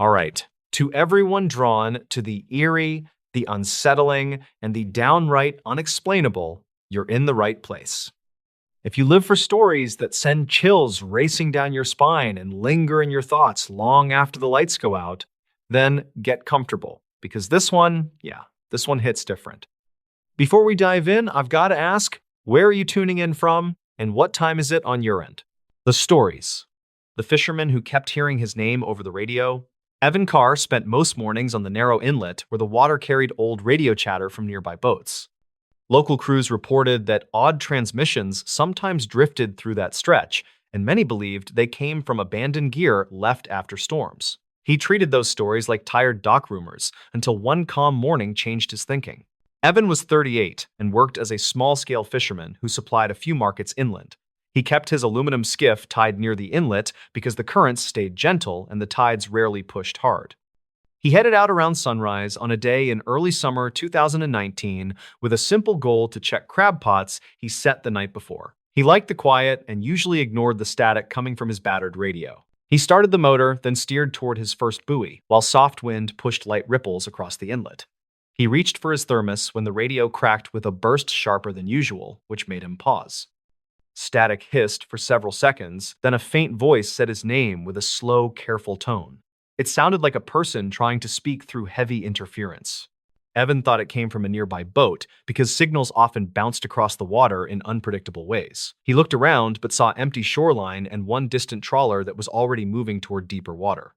All right. To everyone drawn to the eerie, the unsettling, and the downright unexplainable, you're in the right place. If you live for stories that send chills racing down your spine and linger in your thoughts long after the lights go out, then get comfortable, because this one hits different. Before we dive in, I've got to ask, where are you tuning in from, and what time is it on your end? The stories. The fisherman who kept hearing his name over the radio. Evan Carr spent most mornings on the narrow inlet where the water carried old radio chatter from nearby boats. Local crews reported that odd transmissions sometimes drifted through that stretch, and many believed they came from abandoned gear left after storms. He treated those stories like tired dock rumors until one calm morning changed his thinking. Evan was 38 and worked as a small-scale fisherman who supplied a few markets inland. He kept his aluminum skiff tied near the inlet because the currents stayed gentle and the tides rarely pushed hard. He headed out around sunrise on a day in early summer 2019 with a simple goal to check crab pots he set the night before. He liked the quiet and usually ignored the static coming from his battered radio. He started the motor, then steered toward his first buoy, while soft wind pushed light ripples across the inlet. He reached for his thermos when the radio cracked with a burst sharper than usual, which made him pause. Static hissed for several seconds, then a faint voice said his name with a slow, careful tone. It sounded like a person trying to speak through heavy interference. Evan thought it came from a nearby boat because signals often bounced across the water in unpredictable ways. He looked around but saw empty shoreline and one distant trawler that was already moving toward deeper water.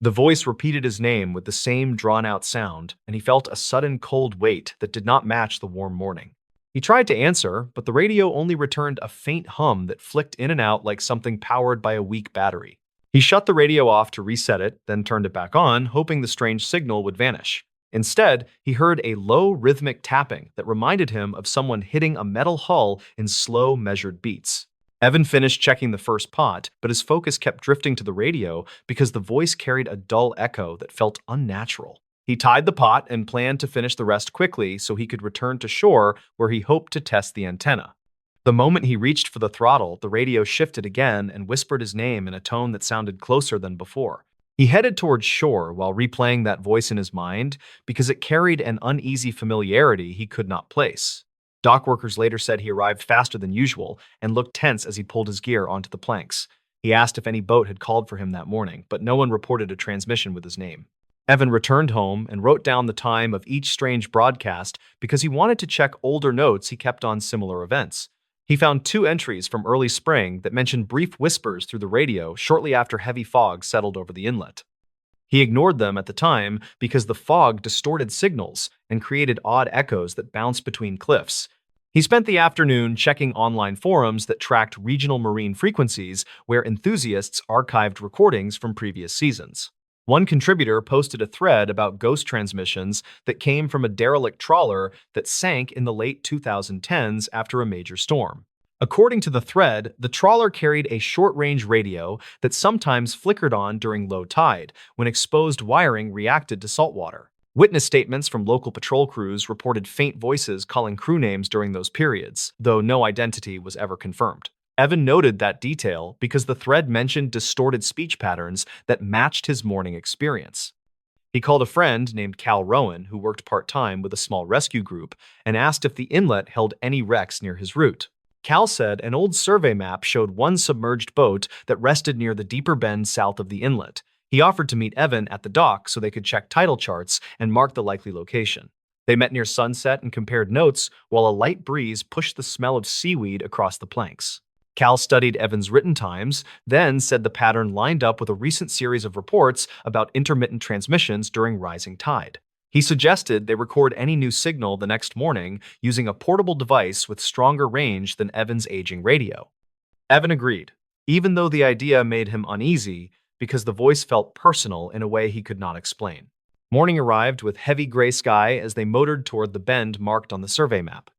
The voice repeated his name with the same drawn-out sound, and he felt a sudden cold weight that did not match the warm morning. He tried to answer, but the radio only returned a faint hum that flicked in and out like something powered by a weak battery. He shut the radio off to reset it, then turned it back on, hoping the strange signal would vanish. Instead, he heard a low, rhythmic tapping that reminded him of someone hitting a metal hull in slow, measured beats. Evan finished checking the first pot, but his focus kept drifting to the radio because the voice carried a dull echo that felt unnatural. He tied the pot and planned to finish the rest quickly so he could return to shore where he hoped to test the antenna. The moment he reached for the throttle, the radio shifted again and whispered his name in a tone that sounded closer than before. He headed towards shore while replaying that voice in his mind because it carried an uneasy familiarity he could not place. Dock workers later said he arrived faster than usual and looked tense as he pulled his gear onto the planks. He asked if any boat had called for him that morning, but no one reported a transmission with his name. Evan returned home and wrote down the time of each strange broadcast because he wanted to check older notes he kept on similar events. He found 2 entries from early spring that mentioned brief whispers through the radio shortly after heavy fog settled over the inlet. He ignored them at the time because the fog distorted signals and created odd echoes that bounced between cliffs. He spent the afternoon checking online forums that tracked regional marine frequencies where enthusiasts archived recordings from previous seasons. One contributor posted a thread about ghost transmissions that came from a derelict trawler that sank in the late 2010s after a major storm. According to the thread, the trawler carried a short-range radio that sometimes flickered on during low tide when exposed wiring reacted to saltwater. Witness statements from local patrol crews reported faint voices calling crew names during those periods, though no identity was ever confirmed. Evan noted that detail because the thread mentioned distorted speech patterns that matched his morning experience. He called a friend named Cal Rowan, who worked part-time with a small rescue group, and asked if the inlet held any wrecks near his route. Cal said an old survey map showed one submerged boat that rested near the deeper bend south of the inlet. He offered to meet Evan at the dock so they could check tidal charts and mark the likely location. They met near sunset and compared notes while a light breeze pushed the smell of seaweed across the planks. Cal studied Evan's written times, then said the pattern lined up with a recent series of reports about intermittent transmissions during rising tide. He suggested they record any new signal the next morning using a portable device with stronger range than Evan's aging radio. Evan agreed, even though the idea made him uneasy because the voice felt personal in a way he could not explain. Morning arrived with heavy gray sky as they motored toward the bend marked on the survey map.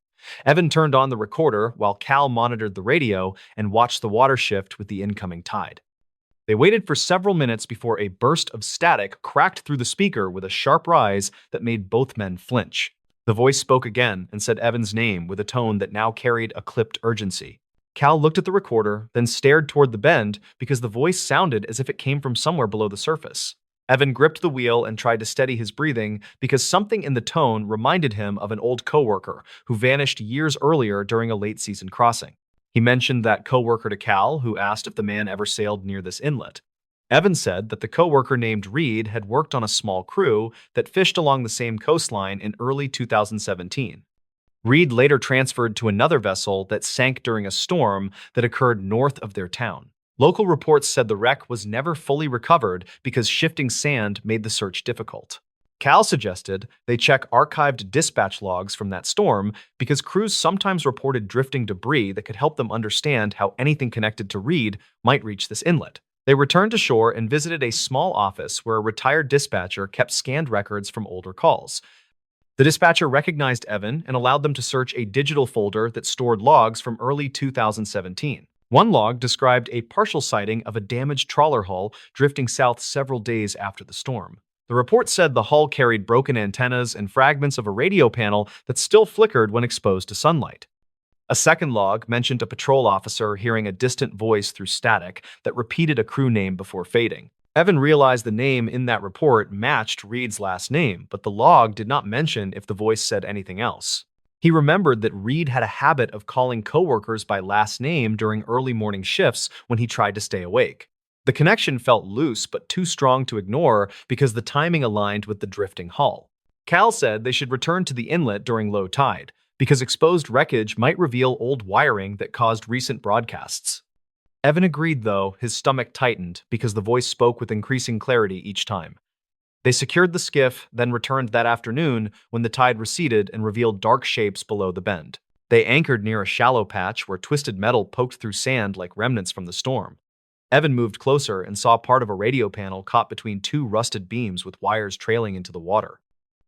Evan turned on the recorder while Cal monitored the radio and watched the water shift with the incoming tide. They waited for several minutes before a burst of static cracked through the speaker with a sharp rise that made both men flinch. The voice spoke again and said Evan's name with a tone that now carried a clipped urgency. Cal looked at the recorder, then stared toward the bend because the voice sounded as if it came from somewhere below the surface. Evan gripped the wheel and tried to steady his breathing because something in the tone reminded him of an old coworker who vanished years earlier during a late-season crossing. He mentioned that coworker to Cal, who asked if the man ever sailed near this inlet. Evan said that the coworker named Reed had worked on a small crew that fished along the same coastline in early 2017. Reed later transferred to another vessel that sank during a storm that occurred north of their town. Local reports said the wreck was never fully recovered because shifting sand made the search difficult. Cal suggested they check archived dispatch logs from that storm because crews sometimes reported drifting debris that could help them understand how anything connected to Reed might reach this inlet. They returned to shore and visited a small office where a retired dispatcher kept scanned records from older calls. The dispatcher recognized Evan and allowed them to search a digital folder that stored logs from early 2017. One log described a partial sighting of a damaged trawler hull drifting south several days after the storm. The report said the hull carried broken antennas and fragments of a radio panel that still flickered when exposed to sunlight. A second log mentioned a patrol officer hearing a distant voice through static that repeated a crew name before fading. Evan realized the name in that report matched Reed's last name, but the log did not mention if the voice said anything else. He remembered that Reed had a habit of calling coworkers by last name during early morning shifts when he tried to stay awake. The connection felt loose but too strong to ignore because the timing aligned with the drifting hull. Cal said they should return to the inlet during low tide, because exposed wreckage might reveal old wiring that caused recent broadcasts. Evan agreed, though, his stomach tightened because the voice spoke with increasing clarity each time. They secured the skiff, then returned that afternoon when the tide receded and revealed dark shapes below the bend. They anchored near a shallow patch where twisted metal poked through sand like remnants from the storm. Evan moved closer and saw part of a radio panel caught between two rusted beams with wires trailing into the water.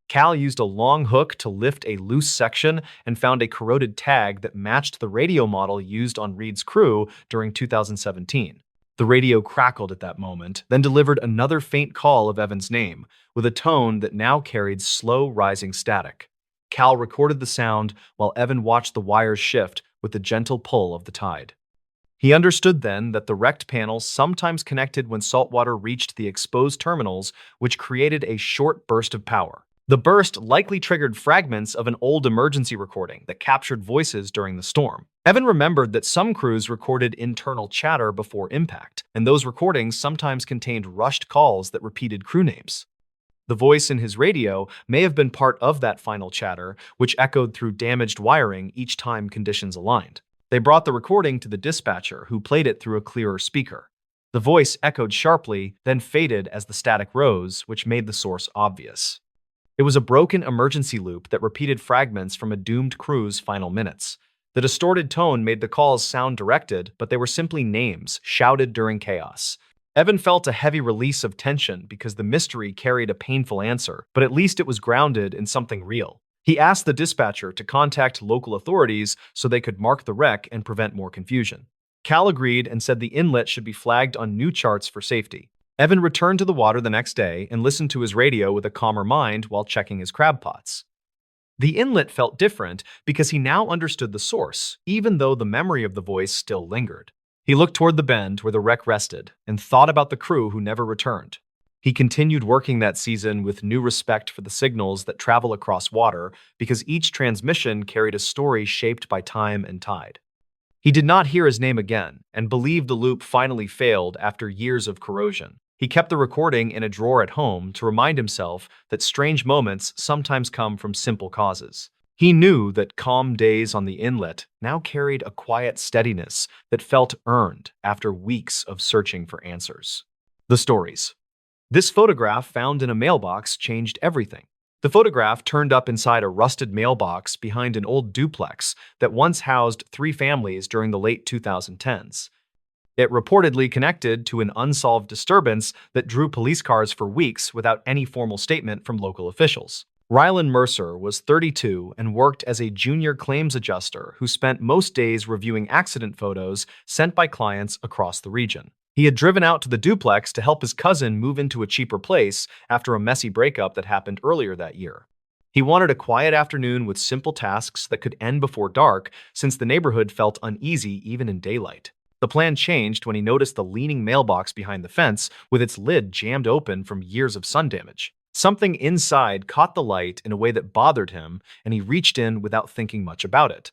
Cal used a long hook to lift a loose section and found a corroded tag that matched the radio model used on Reed's crew during 2017. The radio crackled at that moment, then delivered another faint call of Evan's name, with a tone that now carried slow, rising static. Cal recorded the sound while Evan watched the wires shift with the gentle pull of the tide. He understood then that the wrecked panels sometimes connected when saltwater reached the exposed terminals, which created a short burst of power. The burst likely triggered fragments of an old emergency recording that captured voices during the storm. Evan remembered that some crews recorded internal chatter before impact, and those recordings sometimes contained rushed calls that repeated crew names. The voice in his radio may have been part of that final chatter, which echoed through damaged wiring each time conditions aligned. They brought the recording to the dispatcher, who played it through a clearer speaker. The voice echoed sharply, then faded as the static rose, which made the source obvious. It was a broken emergency loop that repeated fragments from a doomed crew's final minutes. The distorted tone made the calls sound directed, but they were simply names, shouted during chaos. Evan felt a heavy release of tension because the mystery carried a painful answer, but at least it was grounded in something real. He asked the dispatcher to contact local authorities so they could mark the wreck and prevent more confusion. Cal agreed and said the inlet should be flagged on new charts for safety. Evan returned to the water the next day and listened to his radio with a calmer mind while checking his crab pots. The inlet felt different because he now understood the source, even though the memory of the voice still lingered. He looked toward the bend where the wreck rested and thought about the crew who never returned. He continued working that season with new respect for the signals that travel across water because each transmission carried a story shaped by time and tide. He did not hear his name again and believed the loop finally failed after years of corrosion. He kept the recording in a drawer at home to remind himself that strange moments sometimes come from simple causes. He knew that calm days on the inlet now carried a quiet steadiness that felt earned after weeks of searching for answers. The stories. This photograph found in a mailbox changed everything. The photograph turned up inside a rusted mailbox behind an old duplex that once housed 3 families during the late 2010s. It reportedly connected to an unsolved disturbance that drew police cars for weeks without any formal statement from local officials. Rylan Mercer was 32 and worked as a junior claims adjuster who spent most days reviewing accident photos sent by clients across the region. He had driven out to the duplex to help his cousin move into a cheaper place after a messy breakup that happened earlier that year. He wanted a quiet afternoon with simple tasks that could end before dark since the neighborhood felt uneasy even in daylight. The plan changed when he noticed the leaning mailbox behind the fence with its lid jammed open from years of sun damage. Something inside caught the light in a way that bothered him, and he reached in without thinking much about it.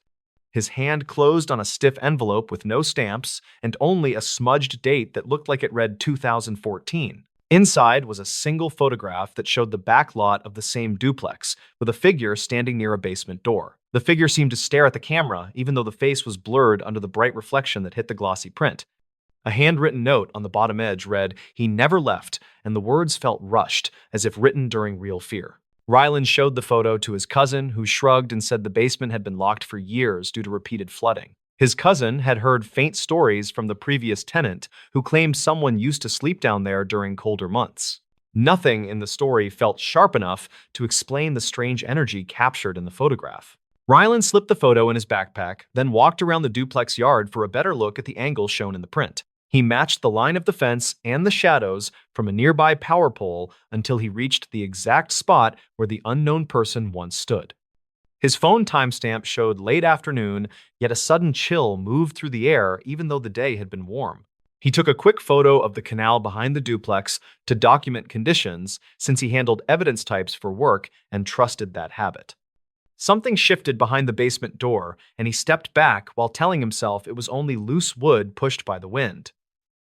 His hand closed on a stiff envelope with no stamps and only a smudged date that looked like it read 2014. Inside was a single photograph that showed the back lot of the same duplex, with a figure standing near a basement door. The figure seemed to stare at the camera, even though the face was blurred under the bright reflection that hit the glossy print. A handwritten note on the bottom edge read, "He never left," and the words felt rushed, as if written during real fear. Ryland showed the photo to his cousin, who shrugged and said the basement had been locked for years due to repeated flooding. His cousin had heard faint stories from the previous tenant, who claimed someone used to sleep down there during colder months. Nothing in the story felt sharp enough to explain the strange energy captured in the photograph. Ryland slipped the photo in his backpack, then walked around the duplex yard for a better look at the angle shown in the print. He matched the line of the fence and the shadows from a nearby power pole until he reached the exact spot where the unknown person once stood. His phone timestamp showed late afternoon, yet a sudden chill moved through the air even though the day had been warm. He took a quick photo of the canal behind the duplex to document conditions, since he handled evidence types for work and trusted that habit. Something shifted behind the basement door, and he stepped back while telling himself it was only loose wood pushed by the wind.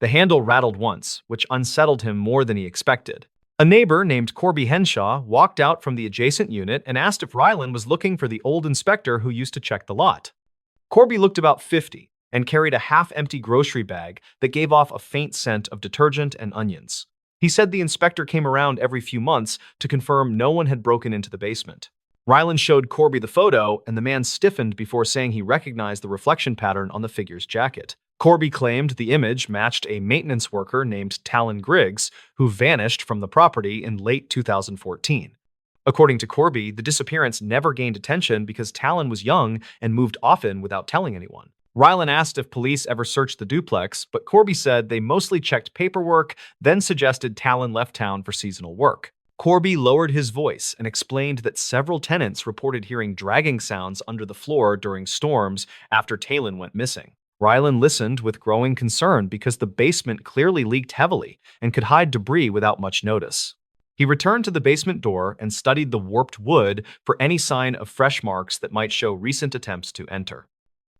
The handle rattled once, which unsettled him more than he expected. A neighbor named Corby Henshaw walked out from the adjacent unit and asked if Ryland was looking for the old inspector who used to check the lot. Corby looked about 50 and carried a half-empty grocery bag that gave off a faint scent of detergent and onions. He said the inspector came around every few months to confirm no one had broken into the basement. Ryland showed Corby the photo, and the man stiffened before saying he recognized the reflection pattern on the figure's jacket. Corby claimed the image matched a maintenance worker named Talon Griggs, who vanished from the property in late 2014. According to Corby, the disappearance never gained attention because Talon was young and moved often without telling anyone. Ryland asked if police ever searched the duplex, but Corby said they mostly checked paperwork, then suggested Talon left town for seasonal work. Corby lowered his voice and explained that several tenants reported hearing dragging sounds under the floor during storms after Talon went missing. Ryland listened with growing concern because the basement clearly leaked heavily and could hide debris without much notice. He returned to the basement door and studied the warped wood for any sign of fresh marks that might show recent attempts to enter.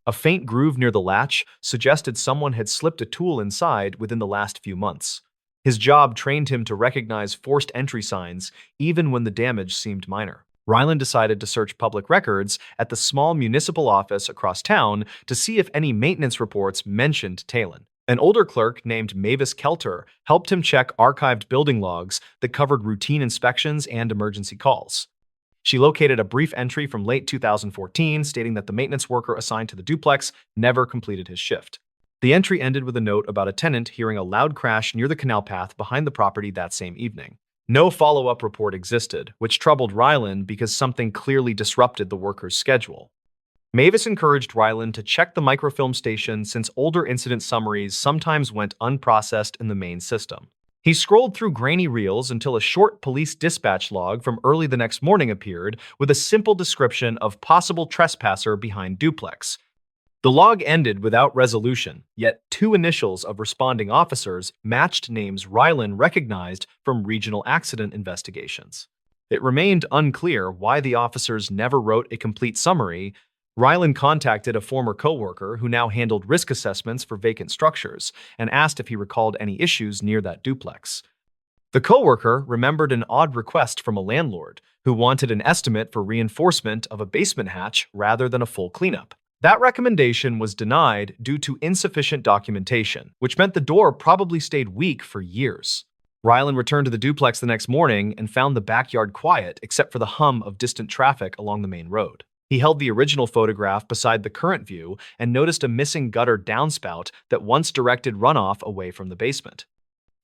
A faint groove near the latch suggested someone had slipped a tool inside within the last few months. His job trained him to recognize forced entry signs even when the damage seemed minor. Ryland decided to search public records at the small municipal office across town to see if any maintenance reports mentioned Talon. An older clerk named Mavis Kelter helped him check archived building logs that covered routine inspections and emergency calls. She located a brief entry from late 2014 stating that the maintenance worker assigned to the duplex never completed his shift. The entry ended with a note about a tenant hearing a loud crash near the canal path behind the property that same evening. No follow-up report existed, which troubled Ryland because something clearly disrupted the worker's schedule. Mavis encouraged Ryland to check the microfilm station since older incident summaries sometimes went unprocessed in the main system. He scrolled through grainy reels until a short police dispatch log from early the next morning appeared with a simple description of possible trespasser behind duplex. The log ended without resolution, yet two initials of responding officers matched names Ryland recognized from regional accident investigations. It remained unclear why the officers never wrote a complete summary. Ryland contacted a former coworker who now handled risk assessments for vacant structures and asked if he recalled any issues near that duplex. The coworker remembered an odd request from a landlord who wanted an estimate for reinforcement of a basement hatch rather than a full cleanup. That recommendation was denied due to insufficient documentation, which meant the door probably stayed weak for years. Ryland returned to the duplex the next morning and found the backyard quiet except for the hum of distant traffic along the main road. He held the original photograph beside the current view and noticed a missing gutter downspout that once directed runoff away from the basement.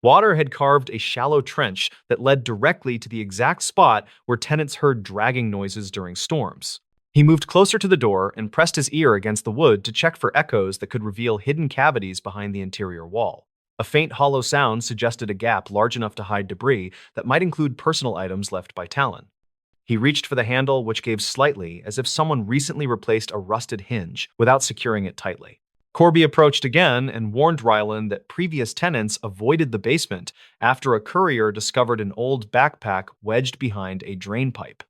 Water had carved a shallow trench that led directly to the exact spot where tenants heard dragging noises during storms. He moved closer to the door and pressed his ear against the wood to check for echoes that could reveal hidden cavities behind the interior wall. A faint hollow sound suggested a gap large enough to hide debris that might include personal items left by Talon. He reached for the handle, which gave slightly, as if someone recently replaced a rusted hinge without securing it tightly. Corby approached again and warned Ryland that previous tenants avoided the basement after a courier discovered an old backpack wedged behind a drain pipe.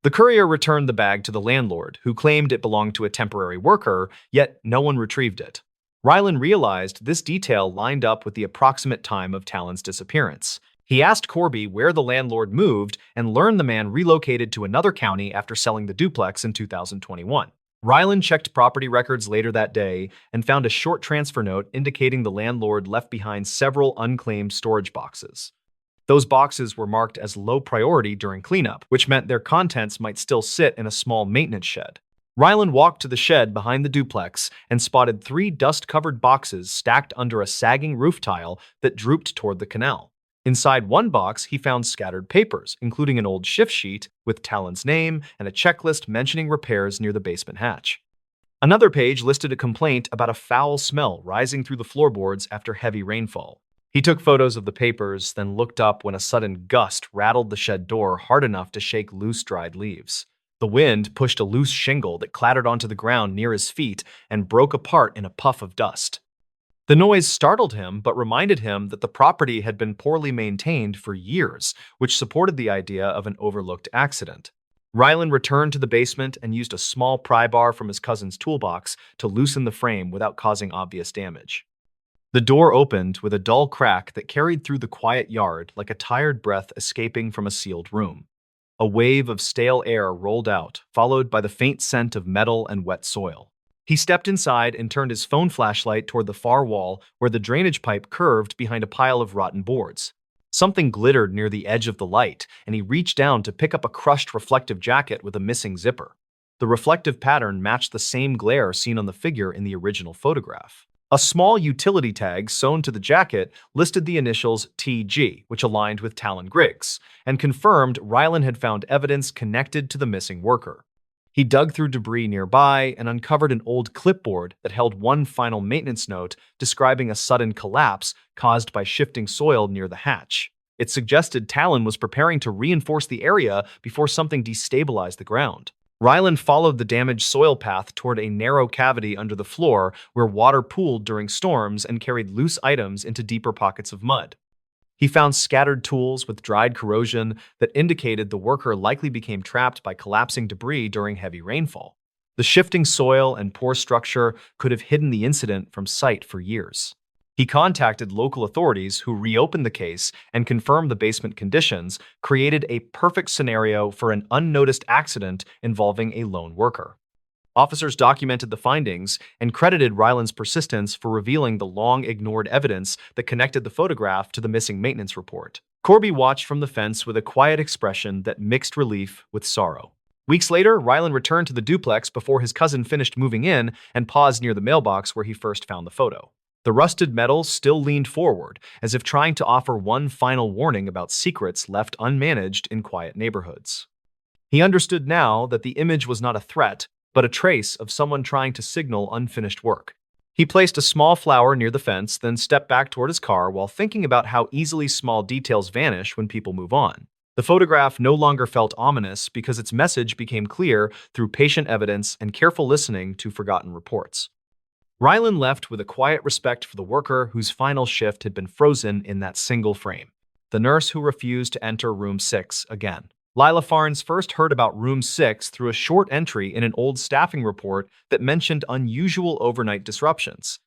The courier returned the bag to the landlord, who claimed it belonged to a temporary worker, yet no one retrieved it. Ryland realized this detail lined up with the approximate time of Talon's disappearance. He asked Corby where the landlord moved and learned the man relocated to another county after selling the duplex in 2021. Ryland checked property records later that day and found a short transfer note indicating the landlord left behind several unclaimed storage boxes. Those boxes were marked as low priority during cleanup, which meant their contents might still sit in a small maintenance shed. Ryland walked to the shed behind the duplex and spotted 3 dust-covered boxes stacked under a sagging roof tile that drooped toward the canal. Inside one box, he found scattered papers, including an old shift sheet with Talon's name and a checklist mentioning repairs near the basement hatch. Another page listed a complaint about a foul smell rising through the floorboards after heavy rainfall. He took photos of the papers, then looked up when a sudden gust rattled the shed door hard enough to shake loose dried leaves. The wind pushed a loose shingle that clattered onto the ground near his feet and broke apart in a puff of dust. The noise startled him, but reminded him that the property had been poorly maintained for years, which supported the idea of an overlooked accident. Ryland returned to the basement and used a small pry bar from his cousin's toolbox to loosen the frame without causing obvious damage. The door opened with a dull crack that carried through the quiet yard like a tired breath escaping from a sealed room. A wave of stale air rolled out, followed by the faint scent of metal and wet soil. He stepped inside and turned his phone flashlight toward the far wall where the drainage pipe curved behind a pile of rotten boards. Something glittered near the edge of the light, and he reached down to pick up a crushed reflective jacket with a missing zipper. The reflective pattern matched the same glare seen on the figure in the original photograph. A small utility tag sewn to the jacket listed the initials TG, which aligned with Talon Griggs, and confirmed Ryland had found evidence connected to the missing worker. He dug through debris nearby and uncovered an old clipboard that held one final maintenance note describing a sudden collapse caused by shifting soil near the hatch. It suggested Talon was preparing to reinforce the area before something destabilized the ground. Ryland followed the damaged soil path toward a narrow cavity under the floor where water pooled during storms and carried loose items into deeper pockets of mud. He found scattered tools with dried corrosion that indicated the worker likely became trapped by collapsing debris during heavy rainfall. The shifting soil and poor structure could have hidden the incident from sight for years. He contacted local authorities who reopened the case and confirmed the basement conditions created a perfect scenario for an unnoticed accident involving a lone worker. Officers documented the findings and credited Ryland's persistence for revealing the long-ignored evidence that connected the photograph to the missing maintenance report. Corby watched from the fence with a quiet expression that mixed relief with sorrow. Weeks later, Ryland returned to the duplex before his cousin finished moving in and paused near the mailbox where he first found the photo. The rusted metal still leaned forward, as if trying to offer one final warning about secrets left unmanaged in quiet neighborhoods. He understood now that the image was not a threat, but a trace of someone trying to signal unfinished work. He placed a small flower near the fence, then stepped back toward his car while thinking about how easily small details vanish when people move on. The photograph no longer felt ominous because its message became clear through patient evidence and careful listening to forgotten reports. Ryland left with a quiet respect for the worker whose final shift had been frozen in that single frame, the nurse who refused to enter room 6 again. Lila Farnes first heard about room 6 through a short entry in an old staffing report that mentioned unusual overnight disruptions.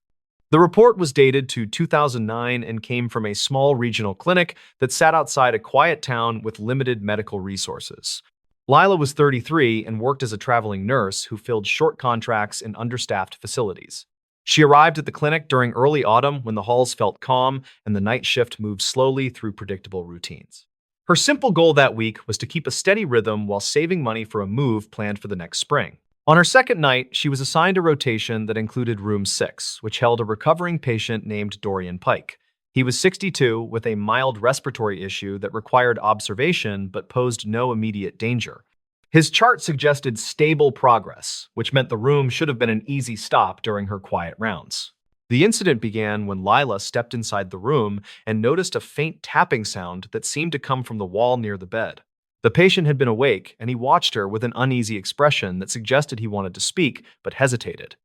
The report was dated to 2009 and came from a small regional clinic that sat outside a quiet town with limited medical resources. Lila was 33 and worked as a traveling nurse who filled short contracts in understaffed facilities. She arrived at the clinic during early autumn when the halls felt calm and the night shift moved slowly through predictable routines. Her simple goal that week was to keep a steady rhythm while saving money for a move planned for the next spring. On her second night, she was assigned a rotation that included room 6, which held a recovering patient named Dorian Pike. He was 62 with a mild respiratory issue that required observation but posed no immediate danger. His chart suggested stable progress, which meant the room should have been an easy stop during her quiet rounds. The incident began when Lila stepped inside the room and noticed a faint tapping sound that seemed to come from the wall near the bed. The patient had been awake, and he watched her with an uneasy expression that suggested he wanted to speak, but hesitated.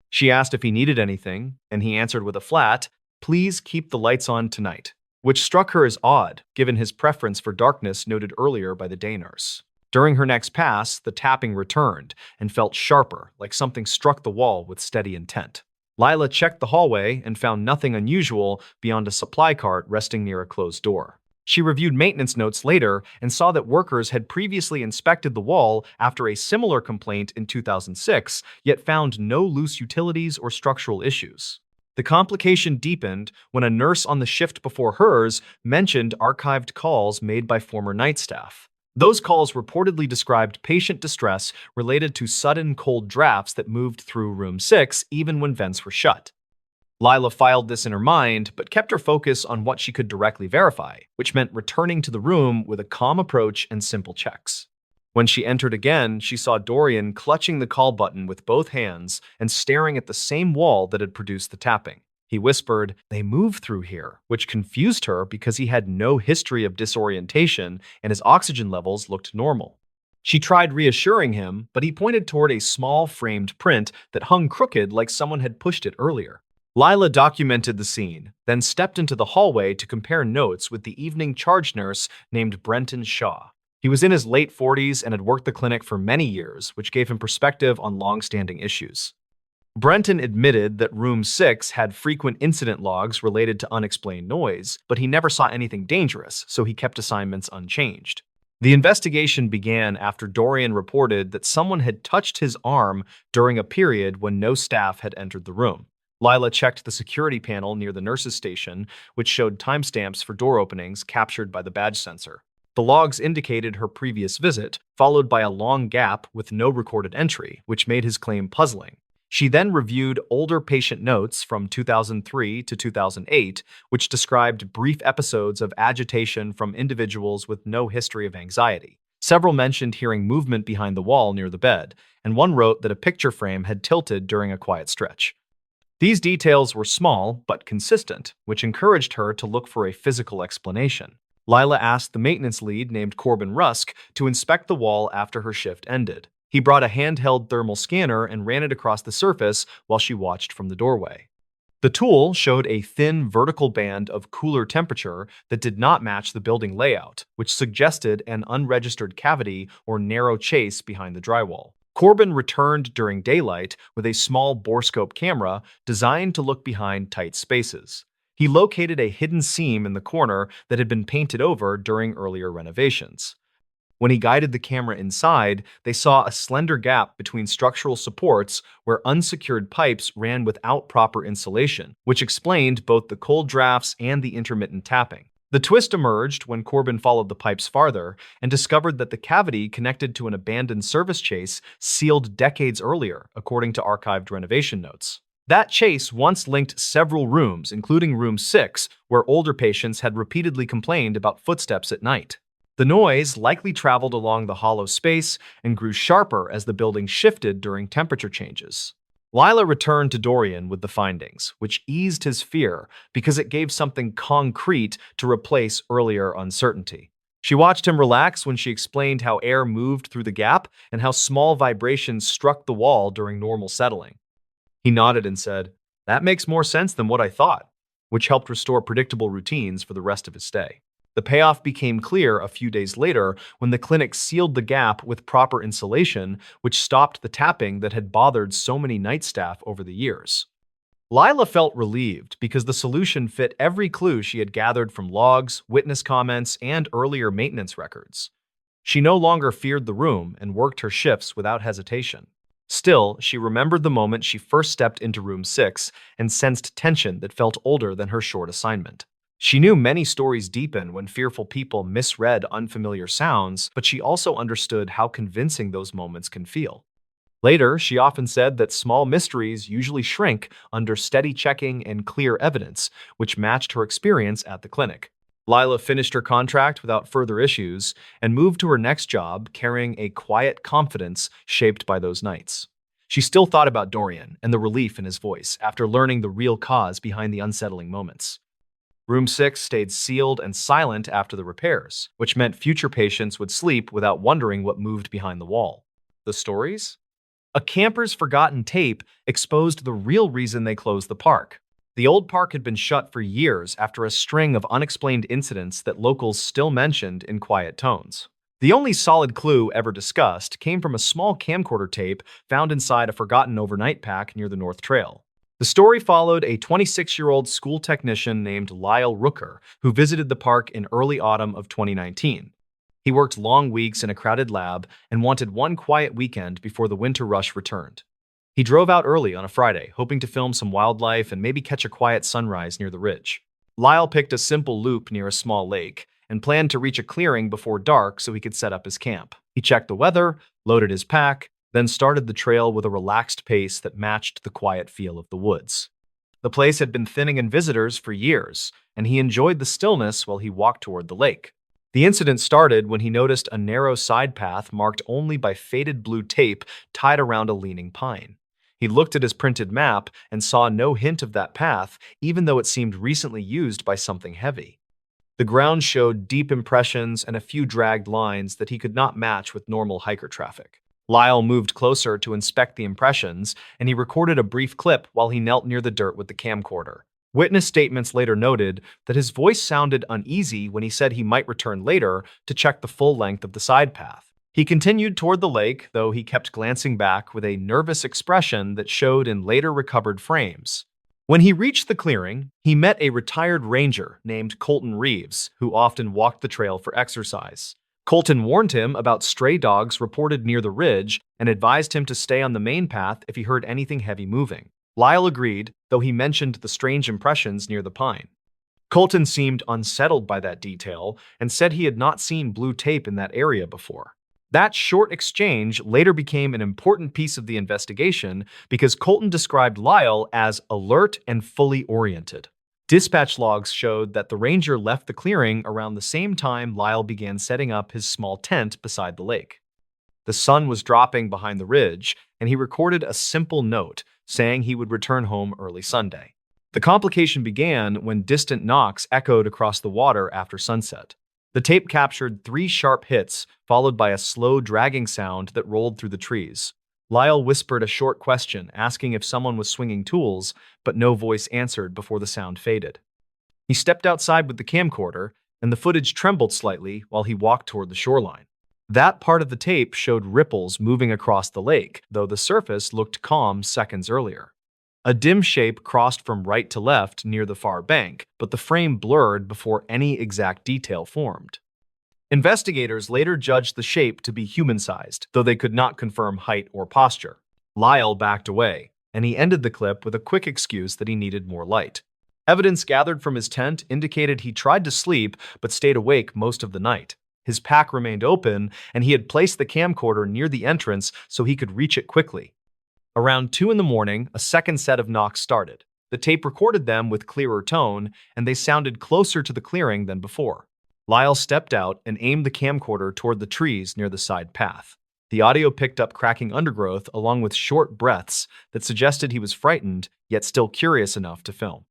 She asked if he needed anything, and he answered with a flat, "Please keep the lights on tonight," which struck her as odd, given his preference for darkness noted earlier by the day nurse. During her next pass, the tapping returned and felt sharper, like something struck the wall with steady intent. Lila checked the hallway and found nothing unusual beyond a supply cart resting near a closed door. She reviewed maintenance notes later and saw that workers had previously inspected the wall after a similar complaint in 2006, yet found no loose utilities or structural issues. The complication deepened when a nurse on the shift before hers mentioned archived calls made by former night staff. Those calls reportedly described patient distress related to sudden cold drafts that moved through room 6 even when vents were shut. Lila filed this in her mind, but kept her focus on what she could directly verify, which meant returning to the room with a calm approach and simple checks. When she entered again, she saw Dorian clutching the call button with both hands and staring at the same wall that had produced the tapping. He whispered, "They move through here," which confused her because he had no history of disorientation and his oxygen levels looked normal. She tried reassuring him, but he pointed toward a small framed print that hung crooked like someone had pushed it earlier. Lila documented the scene, then stepped into the hallway to compare notes with the evening charge nurse named Brenton Shaw. He was in his late 40s and had worked the clinic for many years, which gave him perspective on long-standing issues. Brenton admitted that room 6 had frequent incident logs related to unexplained noise, but he never saw anything dangerous, so he kept assignments unchanged. The investigation began after Dorian reported that someone had touched his arm during a period when no staff had entered the room. Lila checked the security panel near the nurse's station, which showed timestamps for door openings captured by the badge sensor. The logs indicated her previous visit, followed by a long gap with no recorded entry, which made his claim puzzling. She then reviewed older patient notes from 2003 to 2008, which described brief episodes of agitation from individuals with no history of anxiety. Several mentioned hearing movement behind the wall near the bed, and one wrote that a picture frame had tilted during a quiet stretch. These details were small but consistent, which encouraged her to look for a physical explanation. Lila asked the maintenance lead named Corbin Rusk to inspect the wall after her shift ended. He brought a handheld thermal scanner and ran it across the surface while she watched from the doorway. The tool showed a thin vertical band of cooler temperature that did not match the building layout, which suggested an unregistered cavity or narrow chase behind the drywall. Corbin returned during daylight with a small borescope camera designed to look behind tight spaces. He located a hidden seam in the corner that had been painted over during earlier renovations. When he guided the camera inside, they saw a slender gap between structural supports where unsecured pipes ran without proper insulation, which explained both the cold drafts and the intermittent tapping. The twist emerged when Corbin followed the pipes farther and discovered that the cavity connected to an abandoned service chase sealed decades earlier, according to archived renovation notes. That chase once linked several rooms, including room 6, where older patients had repeatedly complained about footsteps at night. The noise likely traveled along the hollow space and grew sharper as the building shifted during temperature changes. Lila returned to Dorian with the findings, which eased his fear because it gave something concrete to replace earlier uncertainty. She watched him relax when she explained how air moved through the gap and how small vibrations struck the wall during normal settling. He nodded and said, "That makes more sense than what I thought," which helped restore predictable routines for the rest of his stay. The payoff became clear a few days later when the clinic sealed the gap with proper insulation, which stopped the tapping that had bothered so many night staff over the years. Lila felt relieved because the solution fit every clue she had gathered from logs, witness comments, and earlier maintenance records. She no longer feared the room and worked her shifts without hesitation. Still, she remembered the moment she first stepped into room 6 and sensed tension that felt older than her short assignment. She knew many stories deepen when fearful people misread unfamiliar sounds, but she also understood how convincing those moments can feel. Later, she often said that small mysteries usually shrink under steady checking and clear evidence, which matched her experience at the clinic. Lila finished her contract without further issues and moved to her next job carrying a quiet confidence shaped by those nights. She still thought about Dorian and the relief in his voice after learning the real cause behind the unsettling moments. Room 6 stayed sealed and silent after the repairs, which meant future patients would sleep without wondering what moved behind the wall. The stories? A camper's forgotten tape exposed the real reason they closed the park. The old park had been shut for years after a string of unexplained incidents that locals still mentioned in quiet tones. The only solid clue ever discussed came from a small camcorder tape found inside a forgotten overnight pack near the North Trail. The story followed a 26-year-old school technician named Lyle Rooker, who visited the park in early autumn of 2019. He worked long weeks in a crowded lab and wanted one quiet weekend before the winter rush returned. He drove out early on a Friday, hoping to film some wildlife and maybe catch a quiet sunrise near the ridge. Lyle picked a simple loop near a small lake and planned to reach a clearing before dark so he could set up his camp. He checked the weather, loaded his pack, then started the trail with a relaxed pace that matched the quiet feel of the woods. The place had been thinning in visitors for years, and he enjoyed the stillness while he walked toward the lake. The incident started when he noticed a narrow side path marked only by faded blue tape tied around a leaning pine. He looked at his printed map and saw no hint of that path, even though it seemed recently used by something heavy. The ground showed deep impressions and a few dragged lines that he could not match with normal hiker traffic. Lyle moved closer to inspect the impressions, and he recorded a brief clip while he knelt near the dirt with the camcorder. Witness statements later noted that his voice sounded uneasy when he said he might return later to check the full length of the side path. He continued toward the lake, though he kept glancing back with a nervous expression that showed in later recovered frames. When he reached the clearing, he met a retired ranger named Colton Reeves, who often walked the trail for exercise. Colton warned him about stray dogs reported near the ridge and advised him to stay on the main path if he heard anything heavy moving. Lyle agreed, though he mentioned the strange impressions near the pine. Colton seemed unsettled by that detail and said he had not seen blue tape in that area before. That short exchange later became an important piece of the investigation because Colton described Lyle as alert and fully oriented. Dispatch logs showed that the ranger left the clearing around the same time Lyle began setting up his small tent beside the lake. The sun was dropping behind the ridge, and he recorded a simple note saying he would return home early Sunday. The complication began when distant knocks echoed across the water after sunset. The tape captured 3 sharp hits, followed by a slow dragging sound that rolled through the trees. Lyle whispered a short question, asking if someone was swinging tools, but no voice answered before the sound faded. He stepped outside with the camcorder, and the footage trembled slightly while he walked toward the shoreline. That part of the tape showed ripples moving across the lake, though the surface looked calm seconds earlier. A dim shape crossed from right to left near the far bank, but the frame blurred before any exact detail formed. Investigators later judged the shape to be human-sized, though they could not confirm height or posture. Lyle backed away, and he ended the clip with a quick excuse that he needed more light. Evidence gathered from his tent indicated he tried to sleep but stayed awake most of the night. His pack remained open, and he had placed the camcorder near the entrance so he could reach it quickly. Around 2 in the morning, a second set of knocks started. The tape recorded them with clearer tone, and they sounded closer to the clearing than before. Lyle stepped out and aimed the camcorder toward the trees near the side path. The audio picked up cracking undergrowth along with short breaths that suggested he was frightened, yet still curious enough to film.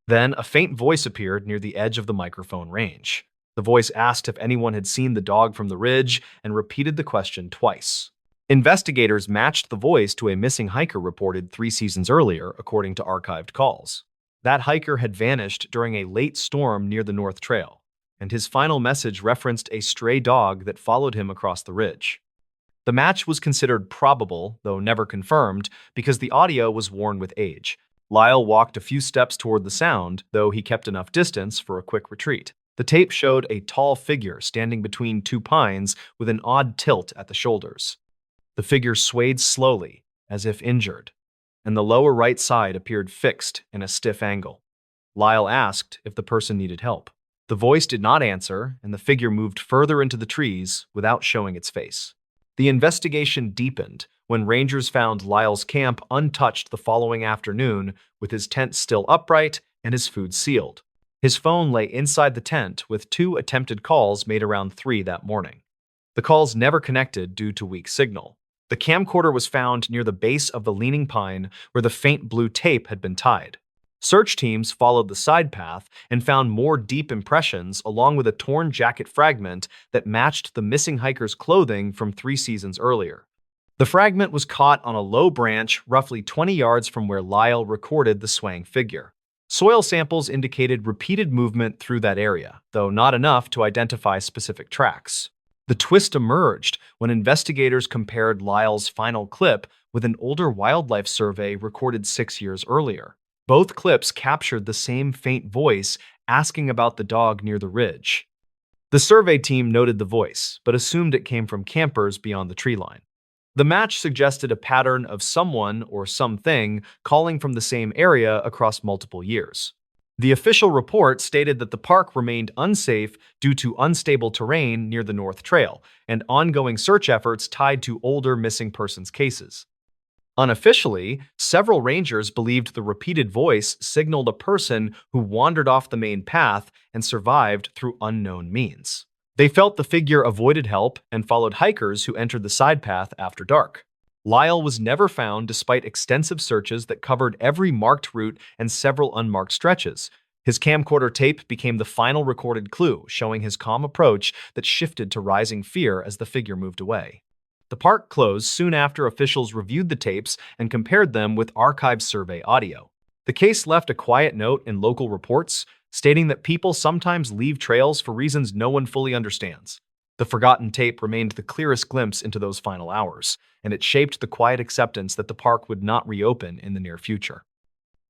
Then a faint voice appeared near the edge of the microphone range. The voice asked if anyone had seen the dog from the ridge and repeated the question twice. Investigators matched the voice to a missing hiker reported 3 seasons earlier, according to archived calls. That hiker had vanished during a late storm near the North Trail, and his final message referenced a stray dog that followed him across the ridge. The match was considered probable, though never confirmed, because the audio was worn with age. Lyle walked a few steps toward the sound, though he kept enough distance for a quick retreat. The tape showed a tall figure standing between 2 pines with an odd tilt at the shoulders. The figure swayed slowly, as if injured, and the lower right side appeared fixed in a stiff angle. Lyle asked if the person needed help. The voice did not answer, and the figure moved further into the trees without showing its face. The investigation deepened when rangers found Lyle's camp untouched the following afternoon, with his tent still upright and his food sealed. His phone lay inside the tent with 2 attempted calls made around 3 that morning. The calls never connected due to weak signal. The camcorder was found near the base of the leaning pine where the faint blue tape had been tied. Search teams followed the side path and found more deep impressions along with a torn jacket fragment that matched the missing hiker's clothing from 3 seasons earlier. The fragment was caught on a low branch roughly 20 yards from where Lyle recorded the swaying figure. Soil samples indicated repeated movement through that area, though not enough to identify specific tracks. The twist emerged when investigators compared Lyle's final clip with an older wildlife survey recorded 6 years earlier. Both clips captured the same faint voice asking about the dog near the ridge. The survey team noted the voice, but assumed it came from campers beyond the tree line. The match suggested a pattern of someone or something calling from the same area across multiple years. The official report stated that the park remained unsafe due to unstable terrain near the North Trail and ongoing search efforts tied to older missing persons cases. Unofficially, several rangers believed the repeated voice signaled a person who wandered off the main path and survived through unknown means. They felt the figure avoided help and followed hikers who entered the side path after dark. Lyle was never found despite extensive searches that covered every marked route and several unmarked stretches. His camcorder tape became the final recorded clue, showing his calm approach that shifted to rising fear as the figure moved away. The park closed soon after officials reviewed the tapes and compared them with archived survey audio. The case left a quiet note in local reports, stating that people sometimes leave trails for reasons no one fully understands. The forgotten tape remained the clearest glimpse into those final hours, and it shaped the quiet acceptance that the park would not reopen in the near future.